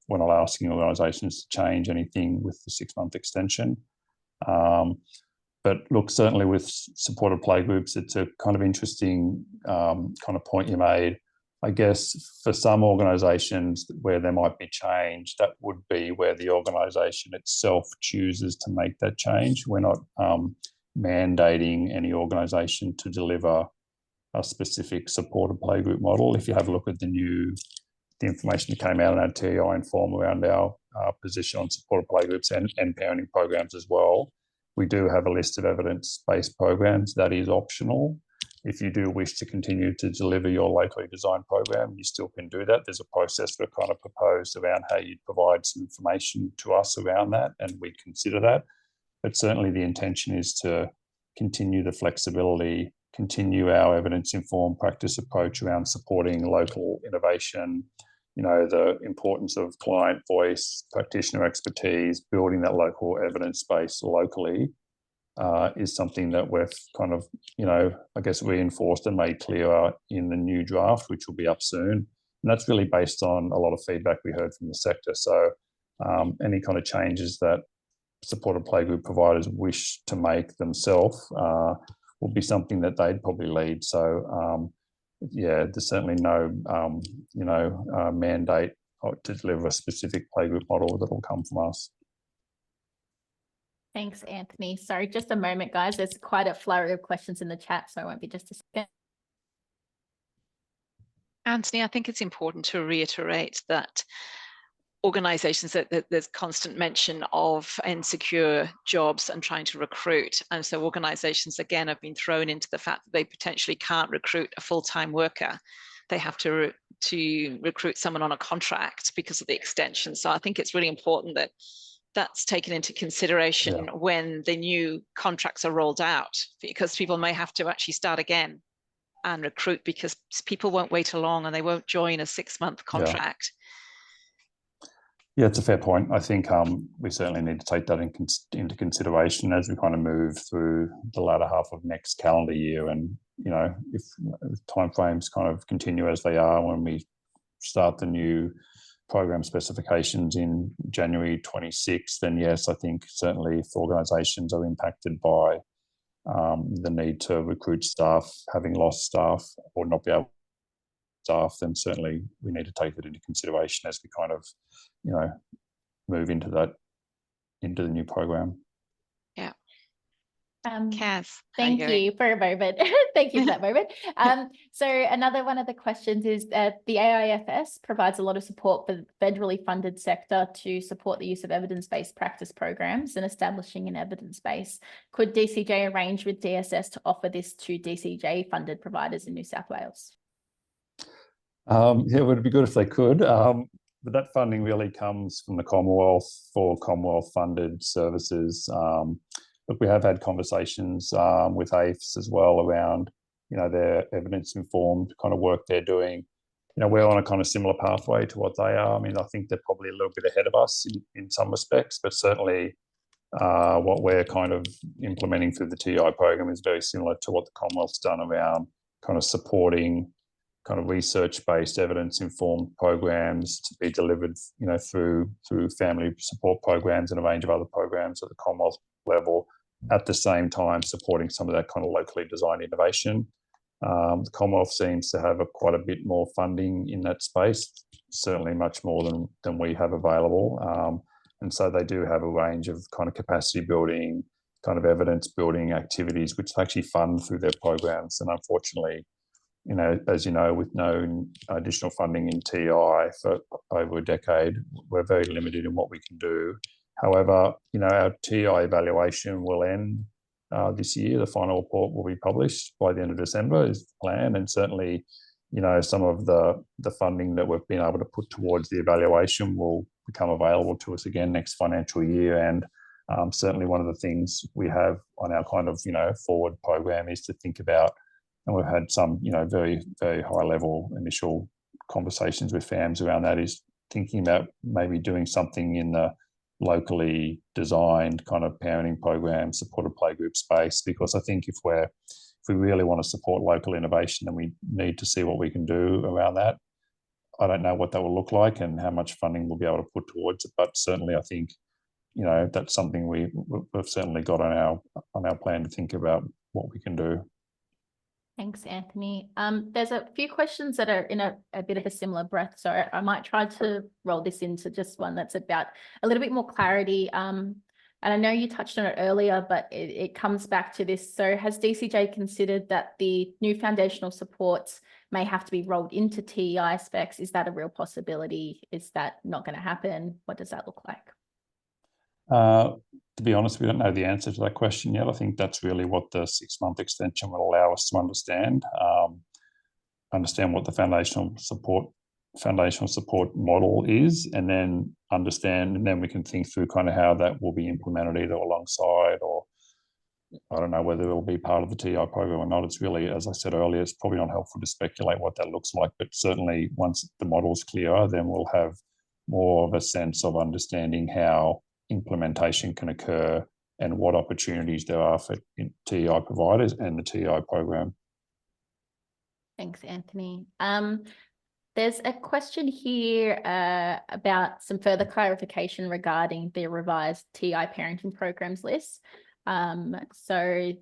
we're not asking organisations to change anything with the 6-month extension. But look, certainly with supported playgroups, it's a kind of interesting kind of point you made. I guess for some organisations where there might be change, that would be where the organisation itself chooses to make that change. We're not mandating any organisation to deliver a specific supported playgroup model. If you have a look at the information that came out in our TEI inform around our position on supported playgroups and parenting programs as well, we do have a list of evidence-based programs that is optional. If you do wish to continue to deliver your locally designed program, you still can do that. There's a process we've kind of proposed around how you'd provide some information to us around that, and we consider that. But certainly the intention is to continue the flexibility, continue our evidence-informed practice approach around supporting local innovation, the importance of client voice, practitioner expertise, building that local evidence base locally. Is something that we've kind of, I guess reinforced and made clearer in the new draft, which will be up soon. And that's really based on a lot of feedback we heard from the sector. So any kind of changes that supported playgroup providers wish to make themselves, will be something that they'd probably lead. So yeah, there's certainly no mandate to deliver a specific playgroup model that will come from us. Thanks, Anthony. Sorry, just a moment, guys. There's quite a flurry of questions in the chat, so I won't be just a second. Anthony, I think it's important to reiterate that organizations that there's constant mention of insecure jobs and trying to recruit. And so organizations, again, have been thrown into the fact that they potentially can't recruit a full-time worker. They have to recruit someone on a contract because of the extension. So I think it's really important that that's taken into consideration when the new contracts are rolled out, because people may have to actually start again and recruit, because people won't wait along and they won't join a 6-month contract. Yeah, it's a fair point. I think we certainly need to take that into consideration as we kind of move through the latter half of next calendar year. And, if timeframes kind of continue as they are when we start the new program specifications in January 26, then yes, I think certainly if organisations are impacted by the need to recruit staff, having lost staff or not be able to staff, then certainly we need to take that into consideration as we kind of, move into the new program. Yeah. Kaz, thank you for a moment. Thank you for that moment. So another one of the questions is that the AIFS provides a lot of support for the federally funded sector to support the use of evidence-based practice programs and establishing an evidence base. Could DCJ arrange with DSS to offer this to DCJ funded providers in New South Wales? Yeah, it would be good if they could. But that funding really comes from the Commonwealth for Commonwealth funded services. Look, we have had conversations with AIFS as well around, their evidence-informed kind of work they're doing. We're on a kind of similar pathway to what they are. I mean, I think they're probably a little bit ahead of us in some respects, but certainly what we're kind of implementing through the TEI program is very similar to what the Commonwealth's done around kind of supporting kind of research-based evidence-informed programs to be delivered, through family support programs and a range of other programs at the Commonwealth level, at the same time supporting some of that kind of locally designed innovation. The Commonwealth seems to have quite a bit more funding in that space, certainly much more than we have available. And so they do have a range of kind of capacity building, kind of evidence building activities, which they actually fund through their programs. And unfortunately, as you know, with no additional funding in TEI for over a decade, we're very limited in what we can do. However, our TEI evaluation will end this year. The final report will be published by the end of December is the plan. And certainly, some of the funding that we've been able to put towards the evaluation will become available to us again next financial year. And certainly one of the things we have on our kind of, forward program is to think about, and we've had some, very, very high level initial conversations with FAMs around that, is thinking about maybe doing something in the locally designed kind of parenting program, supported playgroup space, because I think if we really want to support local innovation, then we need to see what we can do around that. I don't know what that will look like and how much funding we'll be able to put towards it, but certainly I think, that's something we've certainly got on our plan to think about what we can do. Thanks, Anthony. There's a few questions that are in a bit of a similar breath, so I might try to roll this into just one that's about a little bit more clarity. And I know you touched on it earlier, but it comes back to this. So has DCJ considered that the new foundational supports may have to be rolled into TEI specs? Is that a real possibility? Is that not going to happen? What does that look like? To be honest, we don't know the answer to that question yet. I think that's really what the 6-month extension will allow us to understand what the foundational support model is, and then we can think through kind of how that will be implemented either alongside, or I don't know whether it will be part of the TEI program or not. It's really, as I said earlier, it's probably not helpful to speculate what that looks like, but certainly once the model's clearer, then we'll have more of a sense of understanding how implementation can occur and what opportunities there are for TEI providers and the TEI program. Thanks, Anthony. There's a question here about some further clarification regarding the revised TEI parenting programs list. So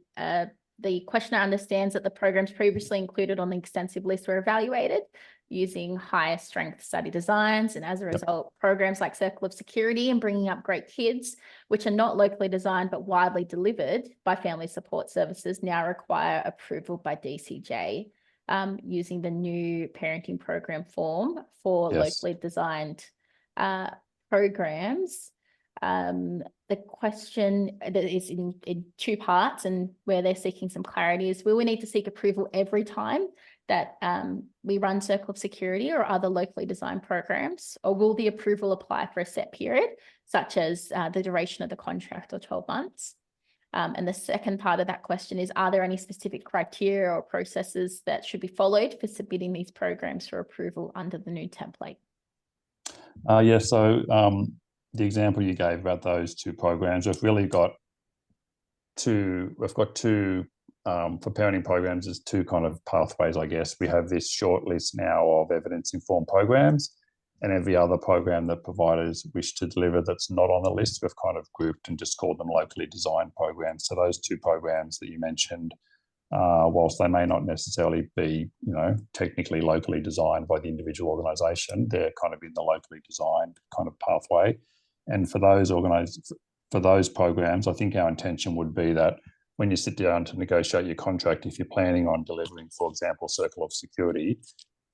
The questioner understands that the programs previously included on the extensive list were evaluated using higher strength study designs. And as a result, programs like Circle of Security and Bringing Up Great Kids, which are not locally designed but widely delivered by family support services, now require approval by DCJ using the new parenting program form for locally designed programs. The question that is in two parts, and where they're seeking some clarity, is will we need to seek approval every time that we run Circle of Security or other locally designed programs, or will the approval apply for a set period, such as the duration of the contract or 12 months? And the second part of that question is, are there any specific criteria or processes that should be followed for submitting these programs for approval under the new template? Yeah, so the example you gave about those two programs, we've really got two, for parenting programs, there's two kind of pathways, I guess. We have this short list now of evidence-informed programs, and every other program that providers wish to deliver that's not on the list, we've kind of grouped and just called them locally designed programs. So those two programs that you mentioned, whilst they may not necessarily be, technically locally designed by the individual organisation, they're kind of in the locally designed kind of pathway. And for those programs, I think our intention would be that when you sit down to negotiate your contract, if you're planning on delivering, for example, Circle of Security,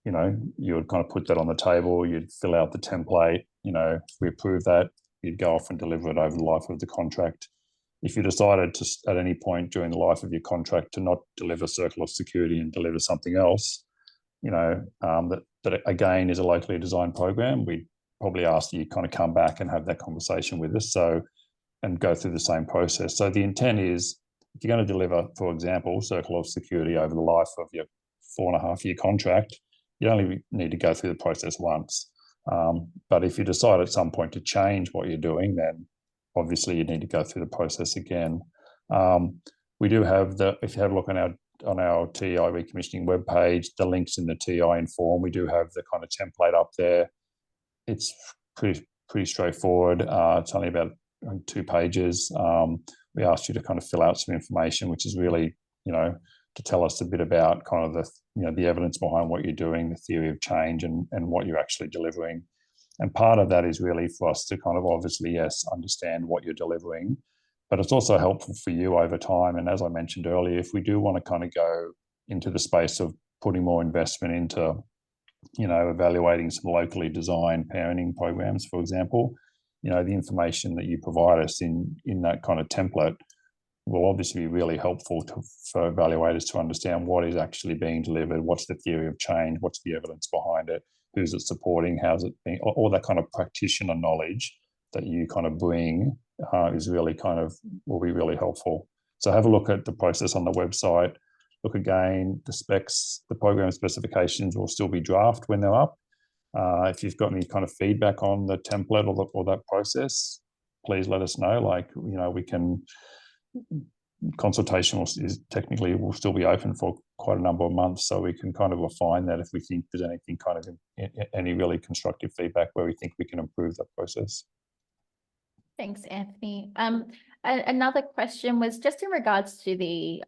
you would kind of put that on the table, you'd fill out the template, if we approve that, you'd go off and deliver it over the life of the contract. If you decided to, at any point during the life of your contract, to not deliver Circle of Security and deliver something else, that again is a locally designed program, we probably ask you kind of come back and have that conversation with us, and go through the same process. So the intent is, if you're going to deliver, for example, Circle of Security over the life of your 4.5-year contract, you only need to go through the process once. But if you decide at some point to change what you're doing, then obviously you need to go through the process again. We do have if you have a look on our TEI recommissioning webpage, the links in the TEI Inform, we do have the kind of template up there. It's pretty straightforward. It's only about 2 pages. We asked you to kind of fill out some information, which is really, to tell us a bit about kind of the evidence behind what you're doing, the theory of change, and what you're actually delivering. And part of that is really for us to kind of obviously, yes, understand what you're delivering, but it's also helpful for you over time. And as I mentioned earlier, if we do want to kind of go into the space of putting more investment into, evaluating some locally designed parenting programs, for example, the information that you provide us in that kind of template will obviously be really helpful for evaluators to understand what is actually being delivered, what's the theory of change, what's the evidence behind it, who's it supporting, how's it being, all that kind of practitioner knowledge that you kind of bring is really will be really helpful. So have a look at the process on the website. Look again, the specs, the program specifications will still be draft when they're up. If you've got any kind of feedback on the template or that process, please let us know. We can, consultation will still be open for quite a number of months, so we can kind of refine that if we think there's anything kind of any really constructive feedback where we think we can improve that process. Thanks, Anthony. Another question was just in regards to the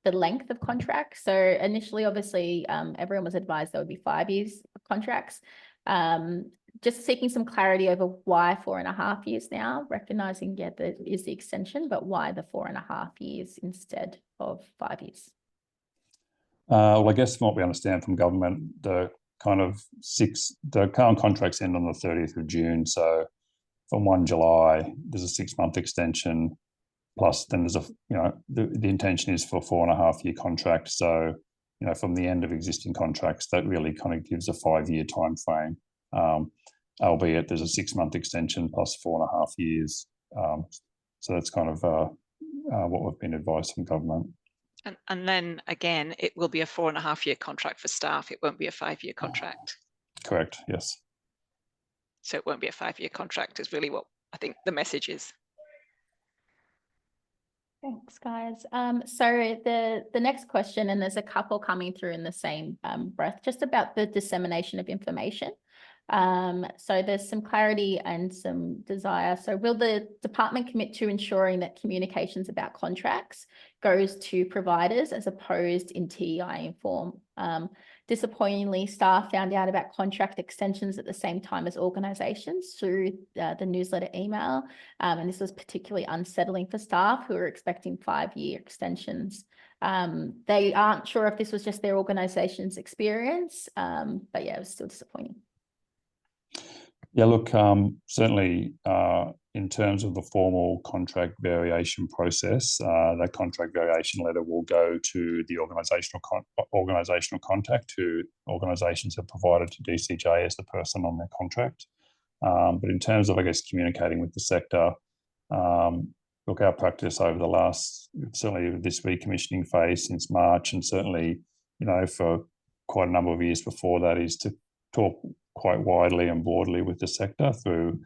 length of contracts. So initially, obviously, everyone was advised there would be 5 years of contracts. Just seeking some clarity over why 4.5 years now, recognizing, that is the extension, but why the 4.5 years instead of 5 years? Well, I guess from what we understand from government, the current contracts end on the 30th of June. So from 1 July, there's a 6-month extension. Plus, then there's the intention is for a 4.5-year contract. So, from the end of existing contracts, that really kind of gives a 5-year time frame. Albeit there's a 6-month extension plus 4.5 years. So that's kind of what we've been advised from government. And then again, it will be a 4.5-year contract for staff. It won't be a 5-year contract. Correct, yes. So it won't be a 5-year contract is really what I think the message is. Thanks, guys. So the next question, and there's a couple coming through in the same breath, just about the dissemination of information. So there's some clarity and some desire. So will the department commit to ensuring that communications about contracts goes to providers as opposed in TEI Inform. Disappointingly, staff found out about contract extensions at the same time as organisations through the newsletter email, and this was particularly unsettling for staff who were expecting 5-year extensions. They aren't sure if this was just their organisation's experience, but yeah, it was still disappointing. Yeah, look, certainly in terms of the formal contract variation process, that contract variation letter will go to the organisational contact who organisations have provided to DCJ as the person on their contract. But in terms of, I guess, communicating with the sector, look, our practice over the last, certainly this recommissioning phase since March, and certainly, you know, for quite a number of years before that, is to talk quite widely and broadly with the sector through,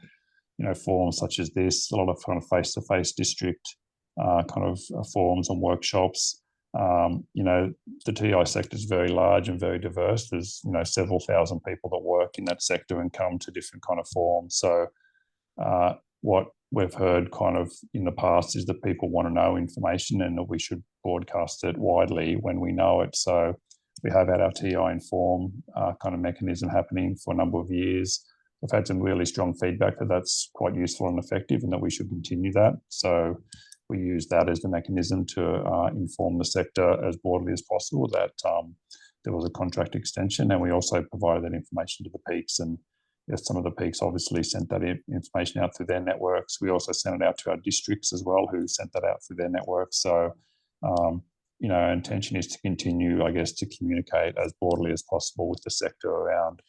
you know, forums such as this, a lot of kind of face-to-face district kind of forums and workshops. You know, the TEI sector is very large and very diverse. There's, you know, several thousand people that work in that sector and come to different kind of forums. So what we've heard kind of in the past is that people want to know information and that we should broadcast it widely when we know it. So we have had our TEI Inform kind of mechanism happening for a number of years. We've had some really strong feedback that that's quite useful and effective and that we should continue that. So we use that as the mechanism to inform the sector as broadly as possible that there was a contract extension, and we also provided that information to the peaks. And yes, some of the peaks obviously sent that information out through their networks. We also sent it out to our districts as well, who sent that out through their networks. So you know, our intention is to continue, I guess, to communicate as broadly as possible with the sector around,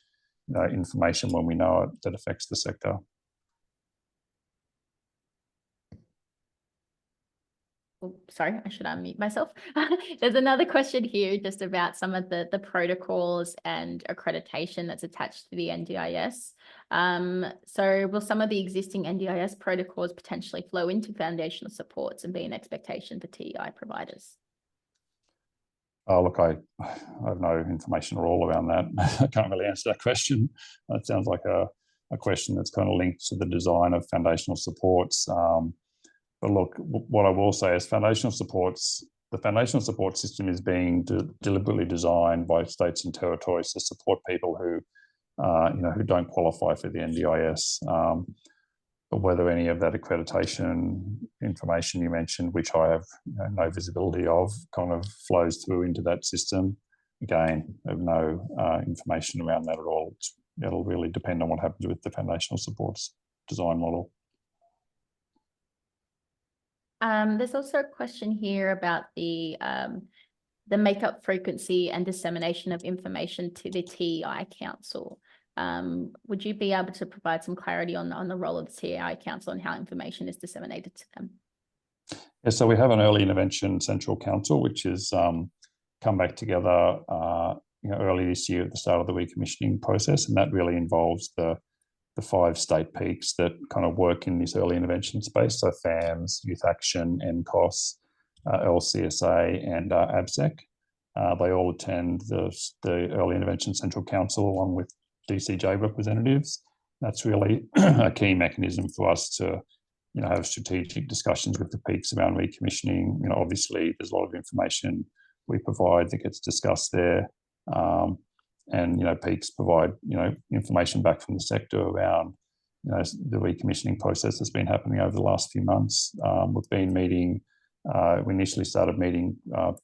you know, information when we know it that affects the sector. Oh, sorry, I should unmute myself. There's another question here just about some of the protocols and accreditation that's attached to the NDIS. So will some of the existing NDIS protocols potentially flow into foundational supports and be an expectation for TEI providers? Look, I have no information at all around that. I can't really answer that question. That sounds like a question that's kind of linked to the design of foundational supports. But look, what I will say is foundational supports, the foundational support system is being deliberately designed by states and territories to support people who, you know, who don't qualify for the NDIS. But whether any of that accreditation information you mentioned, which I have, you know, no visibility of, kind of flows through into that system, again, I have no information around that at all. It'll really depend on what happens with the foundational supports design model. There's also a question here about the makeup frequency and dissemination of information to the TEI Council. Would you be able to provide some clarity on the role of the TEI Council and how information is disseminated to them? Yeah, so we have an early intervention central council, which has come back together you know, early this year at the start of the recommissioning process, and that really involves the 5 state peaks that kind of work in this early intervention space. So FAMS, Youth Action, NCOS, LCSA, and ABSEC. They all attend the early intervention central council along with DCJ representatives. That's really a key mechanism for us to, you know, have strategic discussions with the peaks around recommissioning. You know, obviously there's a lot of information we provide that gets discussed there. And, you know, peaks provide, you know, information back from the sector around, you know, the recommissioning process that's been happening over the last few months. We've been meeting, we initially started meeting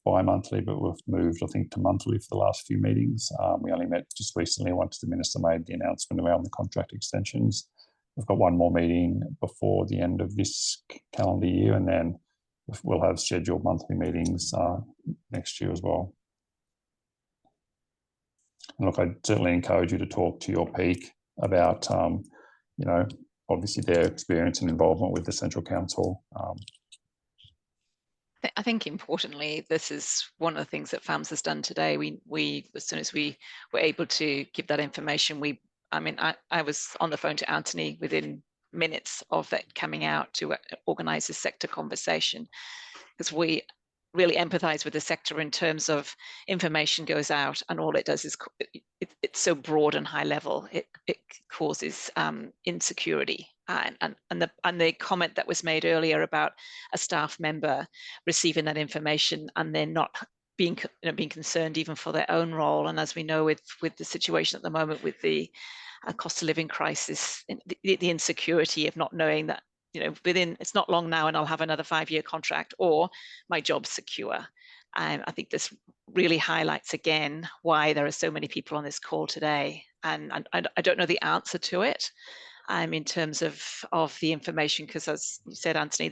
bi-monthly, but we've moved, I think, to monthly for the last few meetings. We only met just recently once the Minister made the announcement around the contract extensions. We've got one more meeting before the end of this calendar year, and then we'll have scheduled monthly meetings next year as well. And look, I'd certainly encourage you to talk to your peak about, you know, obviously their experience and involvement with the Central Council. I think importantly, this is one of the things that FAMS has done today. We as soon as we were able to give that information, I was on the phone to Anthony within minutes of that coming out to organise a sector conversation, because we really empathise with the sector in terms of information goes out and all it does is it's so broad and high level, it causes insecurity and the comment that was made earlier about a staff member receiving that information and then not being concerned even for their own role. And as we know, with the situation at the moment with the cost of living crisis, the insecurity of not knowing that, it's not long now and I'll have another 5-year contract, or my job's secure. I think this really highlights again why there are so many people on this call today. And I don't know the answer to it in terms of the information, because as you said, Anthony,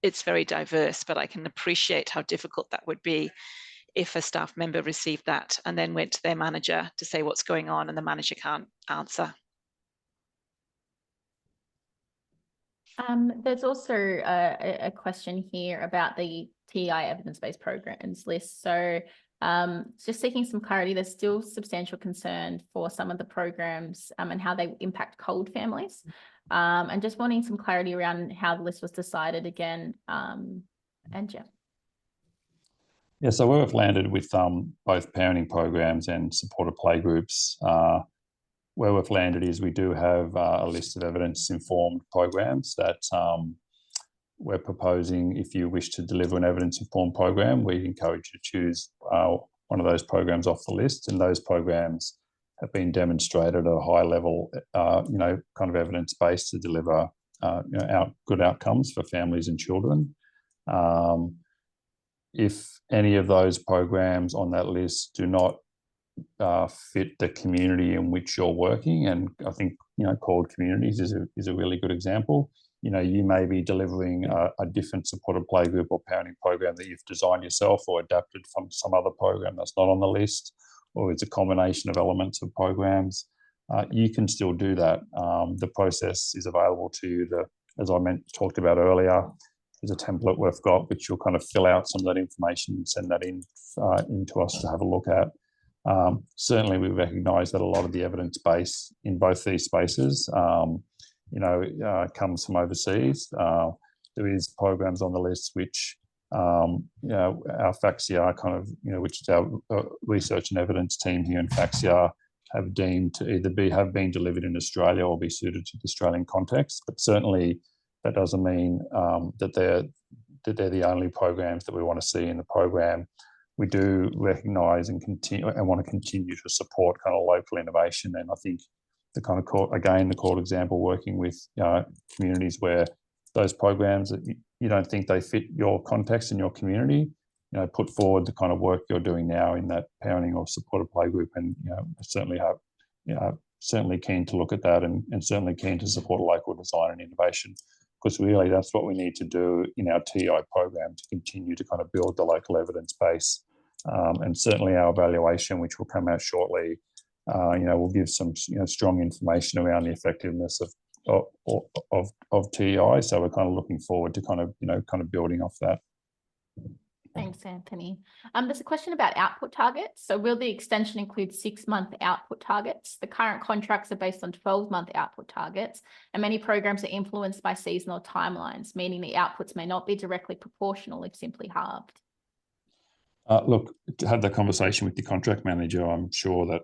it's very diverse, but I can appreciate how difficult that would be if a staff member received that and then went to their manager to say what's going on and the manager can't answer. There's also a question here about the TEI evidence-based programs list. So just seeking some clarity, there's still substantial concern for some of the programs and how they impact cold families. And just wanting some clarity around how the list was decided again. And yeah. Yeah, so where we've landed with both parenting programs and supported playgroups, where we've landed is we do have a list of evidence-informed programs that we're proposing. If you wish to deliver an evidence-informed program, we encourage you to choose one of those programs off the list, and those programs have been demonstrated at a high level, kind of evidence-based to deliver good outcomes for families and children. If any of those programs on that list do not fit the community in which you're working, and I think called communities is a really good example. You may be delivering a different supported playgroup or parenting program that you've designed yourself or adapted from some other program that's not on the list, or it's a combination of elements of programs. You can still do that. The process is available to you. As I talked about earlier, there's a template we've got which you'll kind of fill out some of that information and send that into us to have a look at. Certainly, we recognise that a lot of the evidence base in both these spaces, comes from overseas. There is programs on the list which, our FCS kind of, which is our research and evidence team here in FCS, have deemed to either have been delivered in Australia or be suited to the Australian context. But certainly, that doesn't mean that they're the only programs that we want to see in the program. We do recognise and want to continue to support kind of local innovation. And I think the kind of the court example, working with communities where those programs that you don't think they fit your context and your community, put forward the kind of work you're doing now in that parenting or supported playgroup, and certainly keen to look at that, and certainly keen to support local design and innovation, because really that's what we need to do in our TEI program to continue to kind of build the local evidence base. And certainly our evaluation, which will come out shortly, will give some strong information around the effectiveness of TEI. So we're kind of looking forward to kind of building off that. Thanks, Anthony. There's a question about output targets. So will the extension include 6-month output targets? The current contracts are based on 12-month output targets, and many programs are influenced by seasonal timelines, meaning the outputs may not be directly proportional if simply halved. Look, to have that conversation with the contract manager, I'm sure that,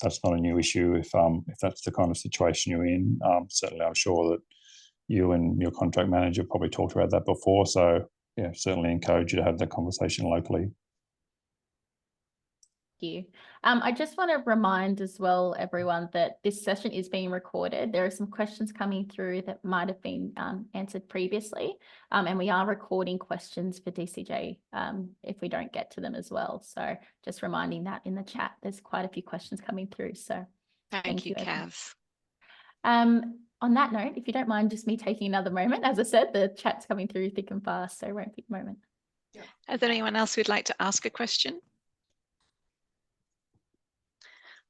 that's not a new issue if that's the kind of situation you're in. Certainly, I'm sure that you and your contract manager probably talked about that before. So, yeah, certainly encourage you to have that conversation locally. Thank you. I just want to remind as well, everyone, that this session is being recorded. There are some questions coming through that might have been answered previously, and we are recording questions for DCJ if we don't get to them as well. So just reminding that in the chat, there's quite a few questions coming through. So thank you, Cav. On that note, if you don't mind just me taking another moment, as I said, the chat's coming through thick and fast, so it won't be a moment. Is there anyone else who'd like to ask a question?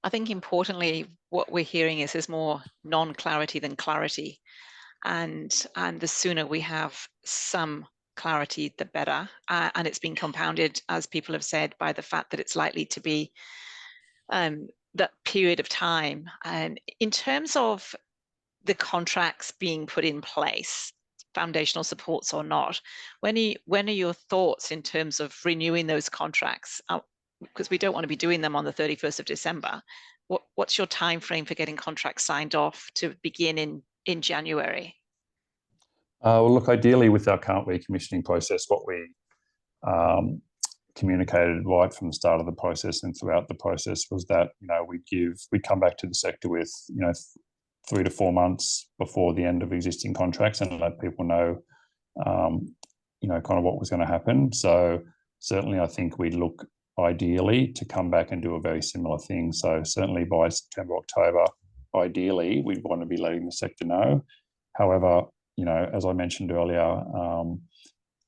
I think importantly, what we're hearing is there's more non-clarity than clarity. And the sooner we have some clarity, the better. And it's been compounded, as people have said, by the fact that it's likely to be that period of time. And in terms of the contracts being put in place, foundational supports or not, when are your thoughts in terms of renewing those contracts? Because we don't want to be doing them on the 31st of December. What's your time frame for getting contracts signed off to begin in in January? Well, look, ideally with our current recommissioning process, what we communicated right from the start of the process and throughout the process was that, we'd come back to the sector with, 3 to 4 months before the end of existing contracts and let people know, kind of what was going to happen. So certainly I think we'd look ideally to come back and do a very similar thing. So certainly by September, October, ideally, we'd want to be letting the sector know. However, as I mentioned earlier,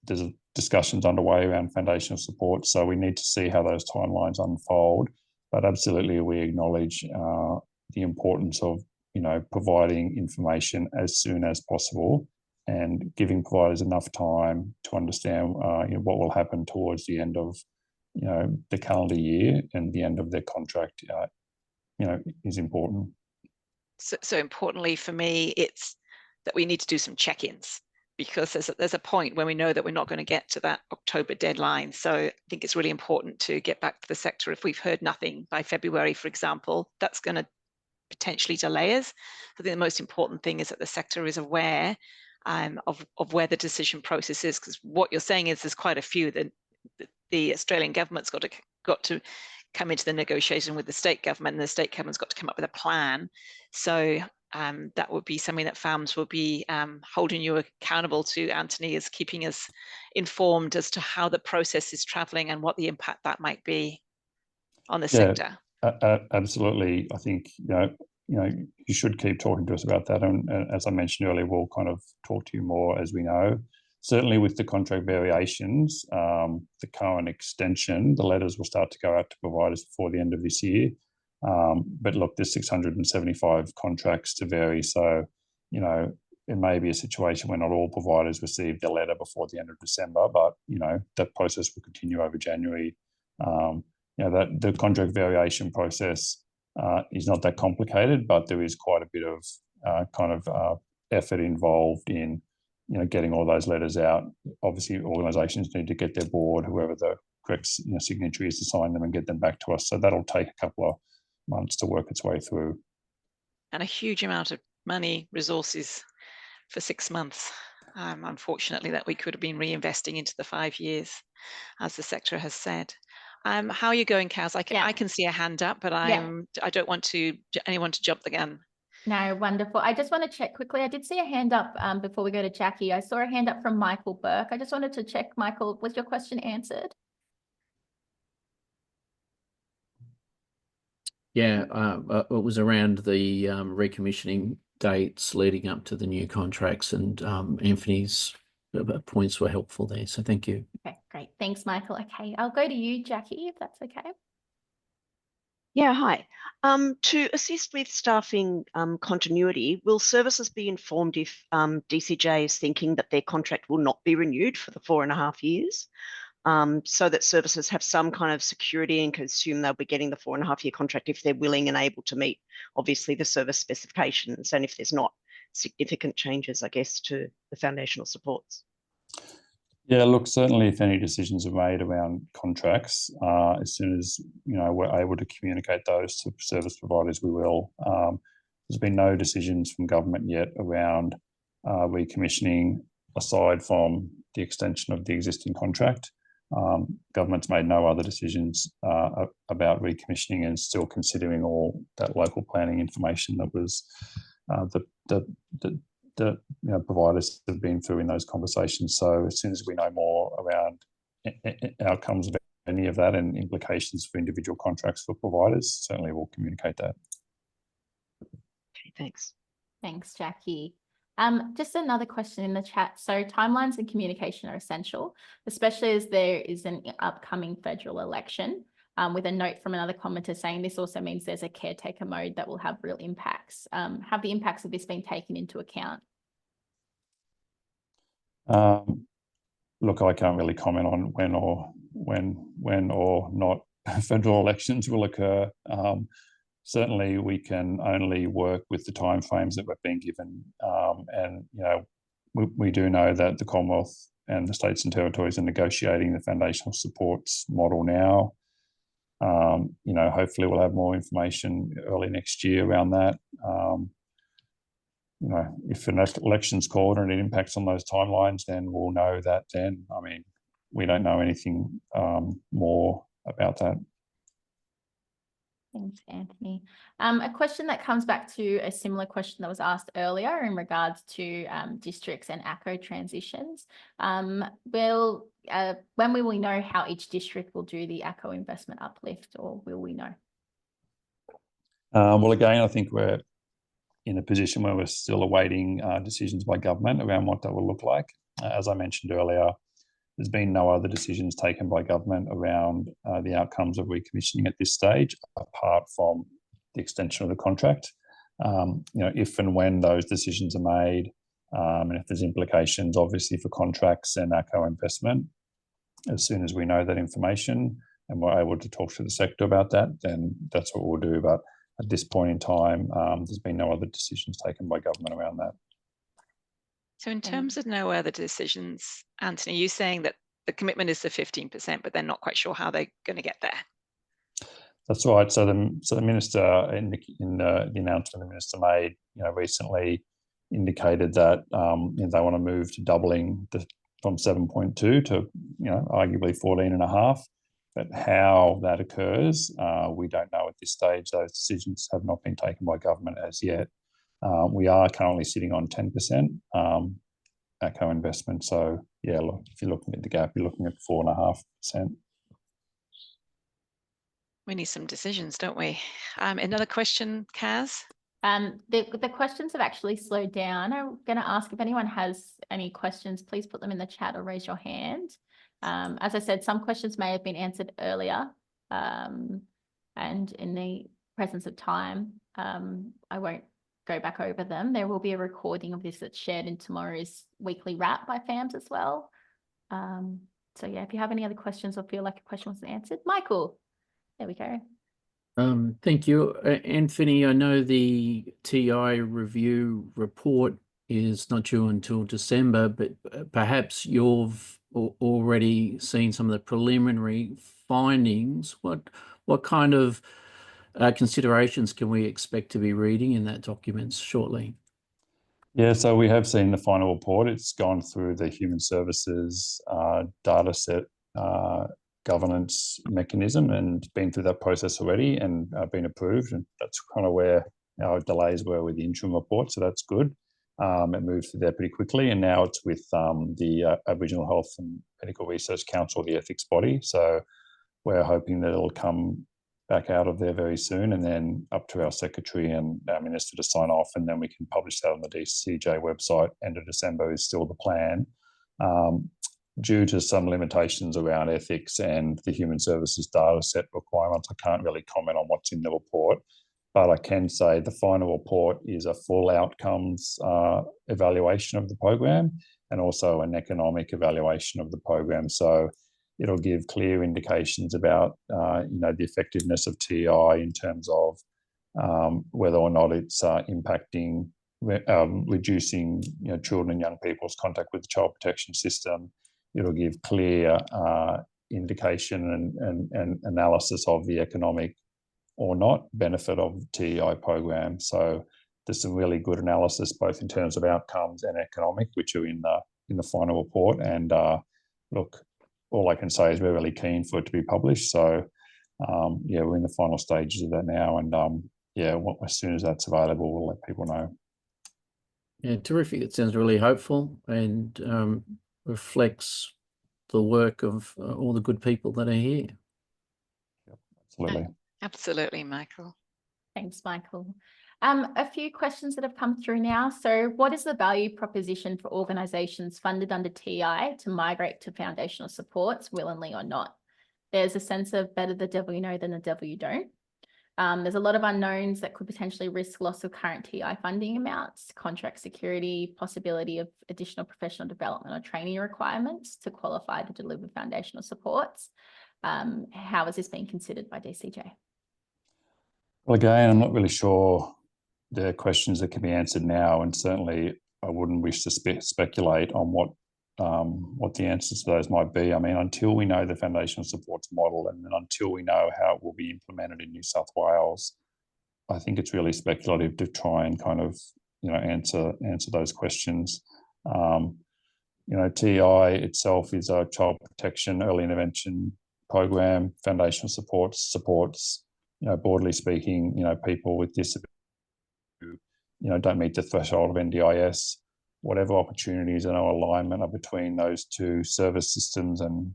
there's discussions underway around foundational support. So we need to see how those timelines unfold. But absolutely, we acknowledge the importance of, providing information as soon as possible and giving providers enough time to understand what will happen towards the end of, the calendar year and the end of their contract, is important. So importantly for me, it's that we need to do some check-ins, because there's a point when we know that we're not going to get to that October deadline. So I think it's really important to get back to the sector. If we've heard nothing by February, for example, that's going to potentially delay us. I think the most important thing is that the sector is aware of where the decision process is, because what you're saying is there's quite a few that the Australian government's got to come into the negotiation with the state government, and the state government's got to come up with a plan. So that would be something that FAMS will be holding you accountable to, Anthony, is keeping us informed as to how the process is travelling and what the impact that might be on the sector. Absolutely. I think you should keep talking to us about that, and as I mentioned earlier, we'll kind of talk to you more as we know. Certainly with the contract variations, the current extension, the letters will start to go out to providers before the end of this year. But look, there's 675 contracts to vary. So, it may be a situation where not all providers receive their letter before the end of December, but, that process will continue over January. That the contract variation process is not that complicated, but there is quite a bit of effort involved in, getting all those letters out. Obviously, organisations need to get their board, whoever the correct signatory is, to sign them and get them back to us. So that'll take a couple of months to work its way through. And a huge amount of money, resources for 6 months, unfortunately, that we could have been reinvesting into the 5 years, as the sector has said. How are you going, Kaz? I can see a hand up, but I don't want anyone to jump the gun. No, wonderful. I just want to check quickly. I did see a hand up before we go to Jackie. I saw a hand up from Michael Burke. I just wanted to check, Michael, was your question answered? Yeah, it was around the recommissioning dates leading up to the new contracts, and Anthony's points were helpful there. So thank you. Okay, great. Thanks, Michael. Okay, I'll go to you, Jackie, if that's okay. Yeah, hi. To assist with staffing continuity, will services be informed if DCJ is thinking that their contract will not be renewed for the 4.5 years, so that services have some kind of security and can assume they'll be getting the 4.5 year contract if they're willing and able to meet, obviously, the service specifications, and if there's not significant changes, I guess, to the foundational supports? Yeah, look, certainly if any decisions are made around contracts, as soon as we're able to communicate those to service providers, we will. There's been no decisions from government yet around recommissioning, aside from the extension of the existing contract. Government's made no other decisions about recommissioning, and still considering all that local planning information that was that providers have been through in those conversations. So as soon as we know more around outcomes of any of that and implications for individual contracts for providers, certainly we'll communicate that. Okay, thanks. Thanks, Jackie. Just another question in the chat. So timelines and communication are essential, especially as there is an upcoming federal election. With a note from another commenter saying this also means there's a caretaker mode that will have real impacts. Have the impacts of this been taken into account? Look, I can't really comment on when or not federal elections will occur. Certainly, we can only work with the timeframes that we've been given, and we do know that the Commonwealth and the states and territories are negotiating the foundational supports model now. Hopefully we'll have more information early next year around that. if an election's called and it impacts on those timelines, then we'll know that then. I mean, we don't know anything more about that. Thanks, Anthony. A question that comes back to a similar question that was asked earlier in regards to districts and ACO transitions. When will we know how each district will do the ACO investment uplift, or will we know? Well, again, I think we're in a position where we're still awaiting decisions by government around what that will look like. As I mentioned earlier, there's been no other decisions taken by government around the outcomes of recommissioning at this stage, apart from the extension of the contract. If and when those decisions are made, and if there's implications, obviously, for contracts and ACO investment, as soon as we know that information and we're able to talk to the sector about that, then that's what we'll do. But at this point in time, there's been no other decisions taken by government around that. So in terms of no other decisions, Anthony, you're saying that the commitment is the 15%, but they're not quite sure how they're going to get there. That's right. So the minister in the announcement the minister made, recently indicated that they want to move to doubling from 7.2 to arguably 14.5. But how that occurs, we don't know at this stage. Those decisions have not been taken by government as yet. We are currently sitting on 10% ACO investment. So yeah, look, if you're looking at the gap, you're looking at 4.5%. We need some decisions, don't we? Another question, Kaz? The questions have actually slowed down. I'm going to ask if anyone has any questions, please put them in the chat or raise your hand. As I said, some questions may have been answered earlier, and in the presence of time, I won't go back over them. There will be a recording of this that's shared in tomorrow's weekly wrap by FAMS as well. So yeah, if you have any other questions or feel like a question wasn't answered, Michael, there we go. Thank you, Anthony. I know the TEI review report is not due until December, but perhaps you've already seen some of the preliminary findings. What kind of considerations can we expect to be reading in that document shortly? Yeah, so we have seen the final report. It's gone through the human services data set governance mechanism and been through that process already and been approved. And that's kind of where our delays were with the interim report. So that's good. It moved through there pretty quickly. And now it's with the Aboriginal Health and Medical Research Council, the ethics body. So we're hoping that it'll come back out of there very soon and then up to our secretary and our minister to sign off, and then we can publish that on the DCJ website. End of December is still the plan. Due to some limitations around ethics and the human services data set requirements, I can't really comment on what's in the report, but I can say the final report is a full outcomes evaluation of the program and also an economic evaluation of the program. So it'll give clear indications about the effectiveness of TEI in terms of whether or not it's impacting reducing children and young people's contact with the child protection system. It'll give clear indication and analysis of the economic or not benefit of the TEI program. So there's some really good analysis both in terms of outcomes and economic, which are in the final report. And look, all I can say is we're really keen for it to be published. So yeah, we're in the final stages of that now, and yeah, as soon as that's available, we'll let people know. Yeah, terrific. It sounds really hopeful and reflects the work of all the good people that are here. Yep, absolutely. Absolutely, Michael. Thanks, Michael. A few questions that have come through now. So what is the value proposition for organisations funded under TEI to migrate to foundational supports, willingly or not? There's a sense of better the devil you know than the devil you don't. There's a lot of unknowns that could potentially risk loss of current TEI funding amounts, contract security, possibility of additional professional development or training requirements to qualify to deliver foundational supports. How is this being considered by DCJ? Well, again, I'm not really sure there are questions that can be answered now, and certainly I wouldn't wish to speculate on what the answers to those might be. I mean, until we know the foundational supports model and then until we know how it will be implemented in New South Wales, I think it's really speculative to try and kind of answer those questions. TEI itself is a child protection early intervention program. Foundational supports broadly speaking, people with disability who don't meet the threshold of NDIS. Whatever opportunities and alignment are between those two service systems and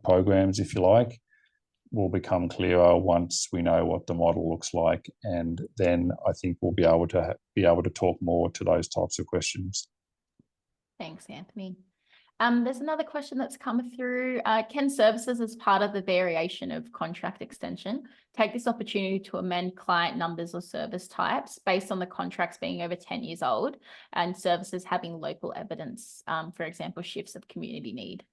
programs, if you like, will become clearer once we know what the model looks like, and then I think we'll be able to talk more to those types of questions. Thanks, Anthony. There's another question that's come through. Can services, as part of the variation of contract extension, take this opportunity to amend client numbers or service types based on the contracts being over 10 years old and services having local evidence, for example, shifts of community need?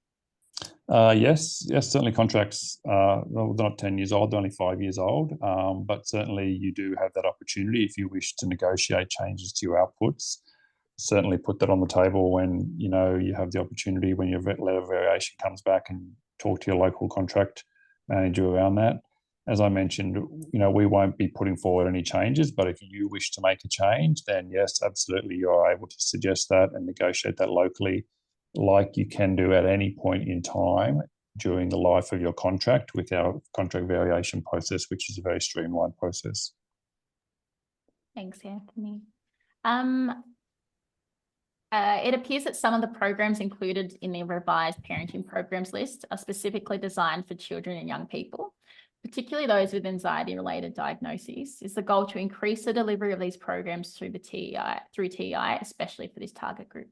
Yes, certainly contracts are not 10 years old, they're only 5 years old, but certainly you do have that opportunity if you wish to negotiate changes to your outputs. Certainly put that on the table when you have the opportunity, when your letter of variation comes back, and talk to your local contract manager around that. As I mentioned, we won't be putting forward any changes, but if you wish to make a change, then yes, absolutely, you're able to suggest that and negotiate that locally, like you can do at any point in time during the life of your contract with our contract variation process, which is a very streamlined process. Thanks, Anthony. It appears that some of the programs included in the revised parenting programs list are specifically designed for children and young people, particularly those with anxiety-related diagnoses. Is the goal to increase the delivery of these programs through TEI, especially for this target group?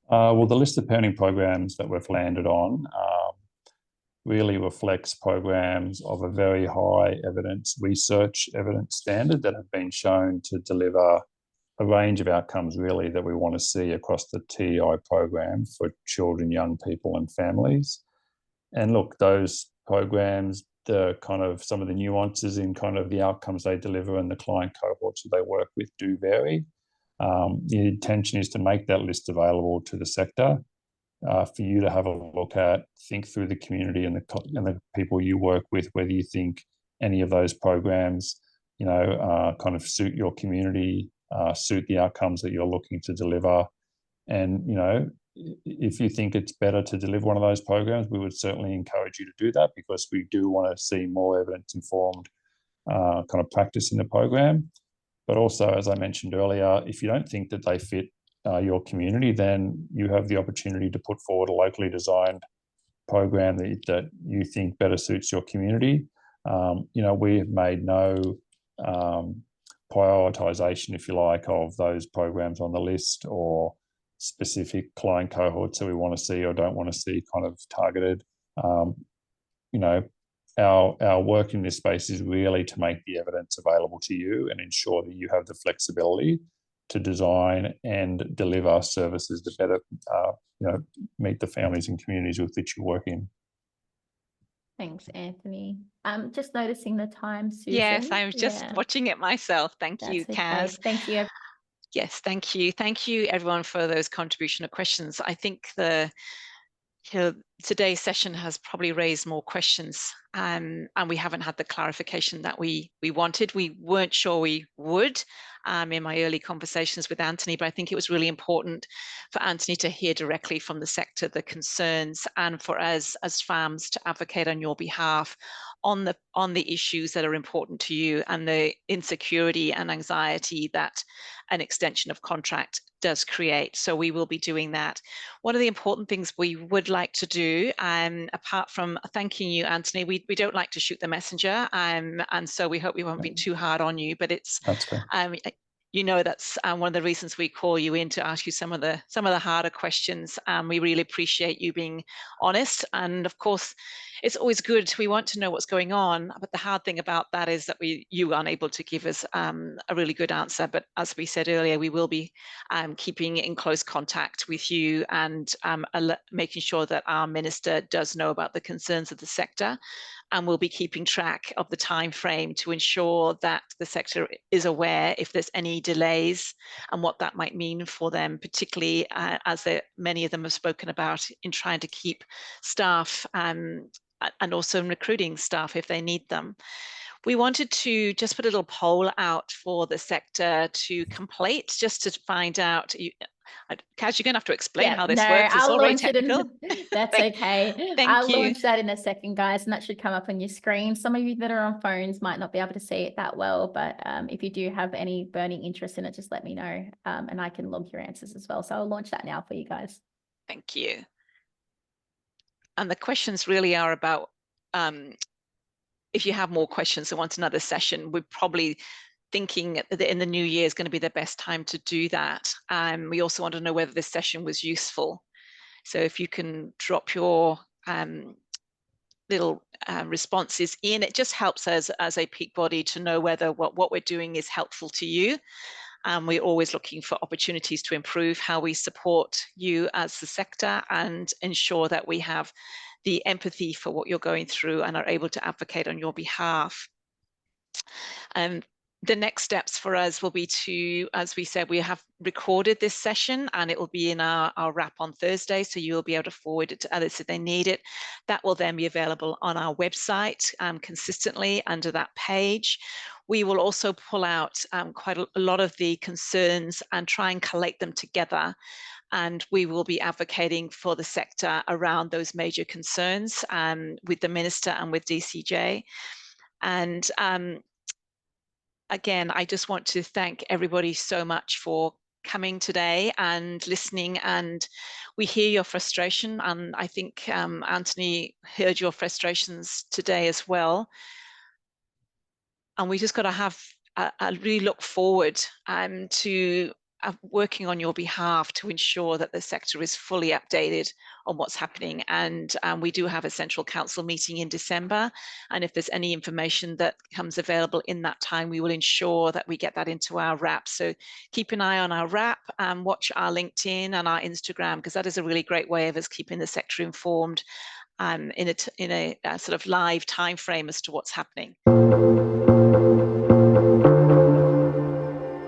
Well, the list of parenting programs that we've landed on really reflects programs of a very high research evidence standard that have been shown to deliver a range of outcomes really that we want to see across the TEI program for children, young people and families. And look, those programs, some of the nuances in the outcomes they deliver and the client cohorts that they work with do vary. The intention is to make that list available to the sector for you to have a look at, think through the community and the people you work with, whether you think any of those programs, suit your community, suit the outcomes that you're looking to deliver. And, if you think it's better to deliver one of those programs, we would certainly encourage you to do that, because we do want to see more evidence-informed practice in the program. But also, as I mentioned earlier, if you don't think that they fit your community, then you have the opportunity to put forward a locally designed program that you think better suits your community. We have made no prioritization, if you like, of those programs on the list or specific client cohorts that we want to see or don't want to see targeted. Our work in this space is really to make the evidence available to you and ensure that you have the flexibility to design and deliver services that better meet the families and communities with which you work in. Thanks, Anthony. Just noticing the time, Susan. Yes, I was just watching it myself. Thank you, Kaz. Thank you. Yes, thank you. Thank you, everyone, for those contribution of questions. I think today's session has probably raised more questions, and we haven't had the clarification that we wanted. We weren't sure we would in my early conversations with Anthony, but I think it was really important for Anthony to hear directly from the sector the concerns, and for us as FAMs to advocate on your behalf on the issues that are important to you and the insecurity and anxiety that an extension of contract does create. So we will be doing that. One of the important things we would like to do, apart from thanking you, Anthony, we don't like to shoot the messenger, and so we hope we won't be too hard on you, but it's that's good. That's one of the reasons we call you in, to ask you some of the harder questions. We really appreciate you being honest, and of course it's always good, we want to know what's going on, but the hard thing about that is that you aren't able to give us a really good answer. But as we said earlier, we will be keeping in close contact with you and making sure that our minister does know about the concerns of the sector, and we'll be keeping track of the time frame to ensure that the sector is aware if there's any delays and what that might mean for them, particularly as many of them have spoken about in trying to keep staff and also recruiting staff if they need them. We wanted to just put a little poll out for the sector to complete, just to find out. Kaz, you're going to have to explain how this works. It's I'll all very launch it technical. That's okay. Thank I'll you. launch that in a second, guys, and that should come up on your screen. Some of you that are on phones might not be able to see it that well, but if you do have any burning interest in it, just let me know, and I can log your answers as well. So I'll launch that now for you guys. Thank you. And the questions really are about, if you have more questions and want another session, we're probably thinking that in the new year is going to be the best time to do that. We also want to know whether this session was useful. So if you can drop your little responses in, it just helps us as a peak body to know whether what we're doing is helpful to you. We're always looking for opportunities to improve how we support you as the sector and ensure that we have the empathy for what you're going through and are able to advocate on your behalf. The next steps for us will be to, as we said, we have recorded this session and it will be in our wrap on Thursday, so you'll be able to forward it to others if they need it. That will then be available on our website consistently under that page. We will also pull out quite a lot of the concerns and try and collate them together. And we will be advocating for the sector around those major concerns with the Minister and with DCJ. And again, I just want to thank everybody so much for coming today and listening. And we hear your frustration. And I think Anthony heard your frustrations today as well. And we just got to have a really look forward to working on your behalf to ensure that the sector is fully updated on what's happening. And we do have a Central Council meeting in December. And if there's any information that comes available in that time, we will ensure that we get that into our wrap. So keep an eye on our wrap and watch our LinkedIn and our Instagram, because that is a really great way of us keeping the sector informed in a sort of live time frame as to what's happening.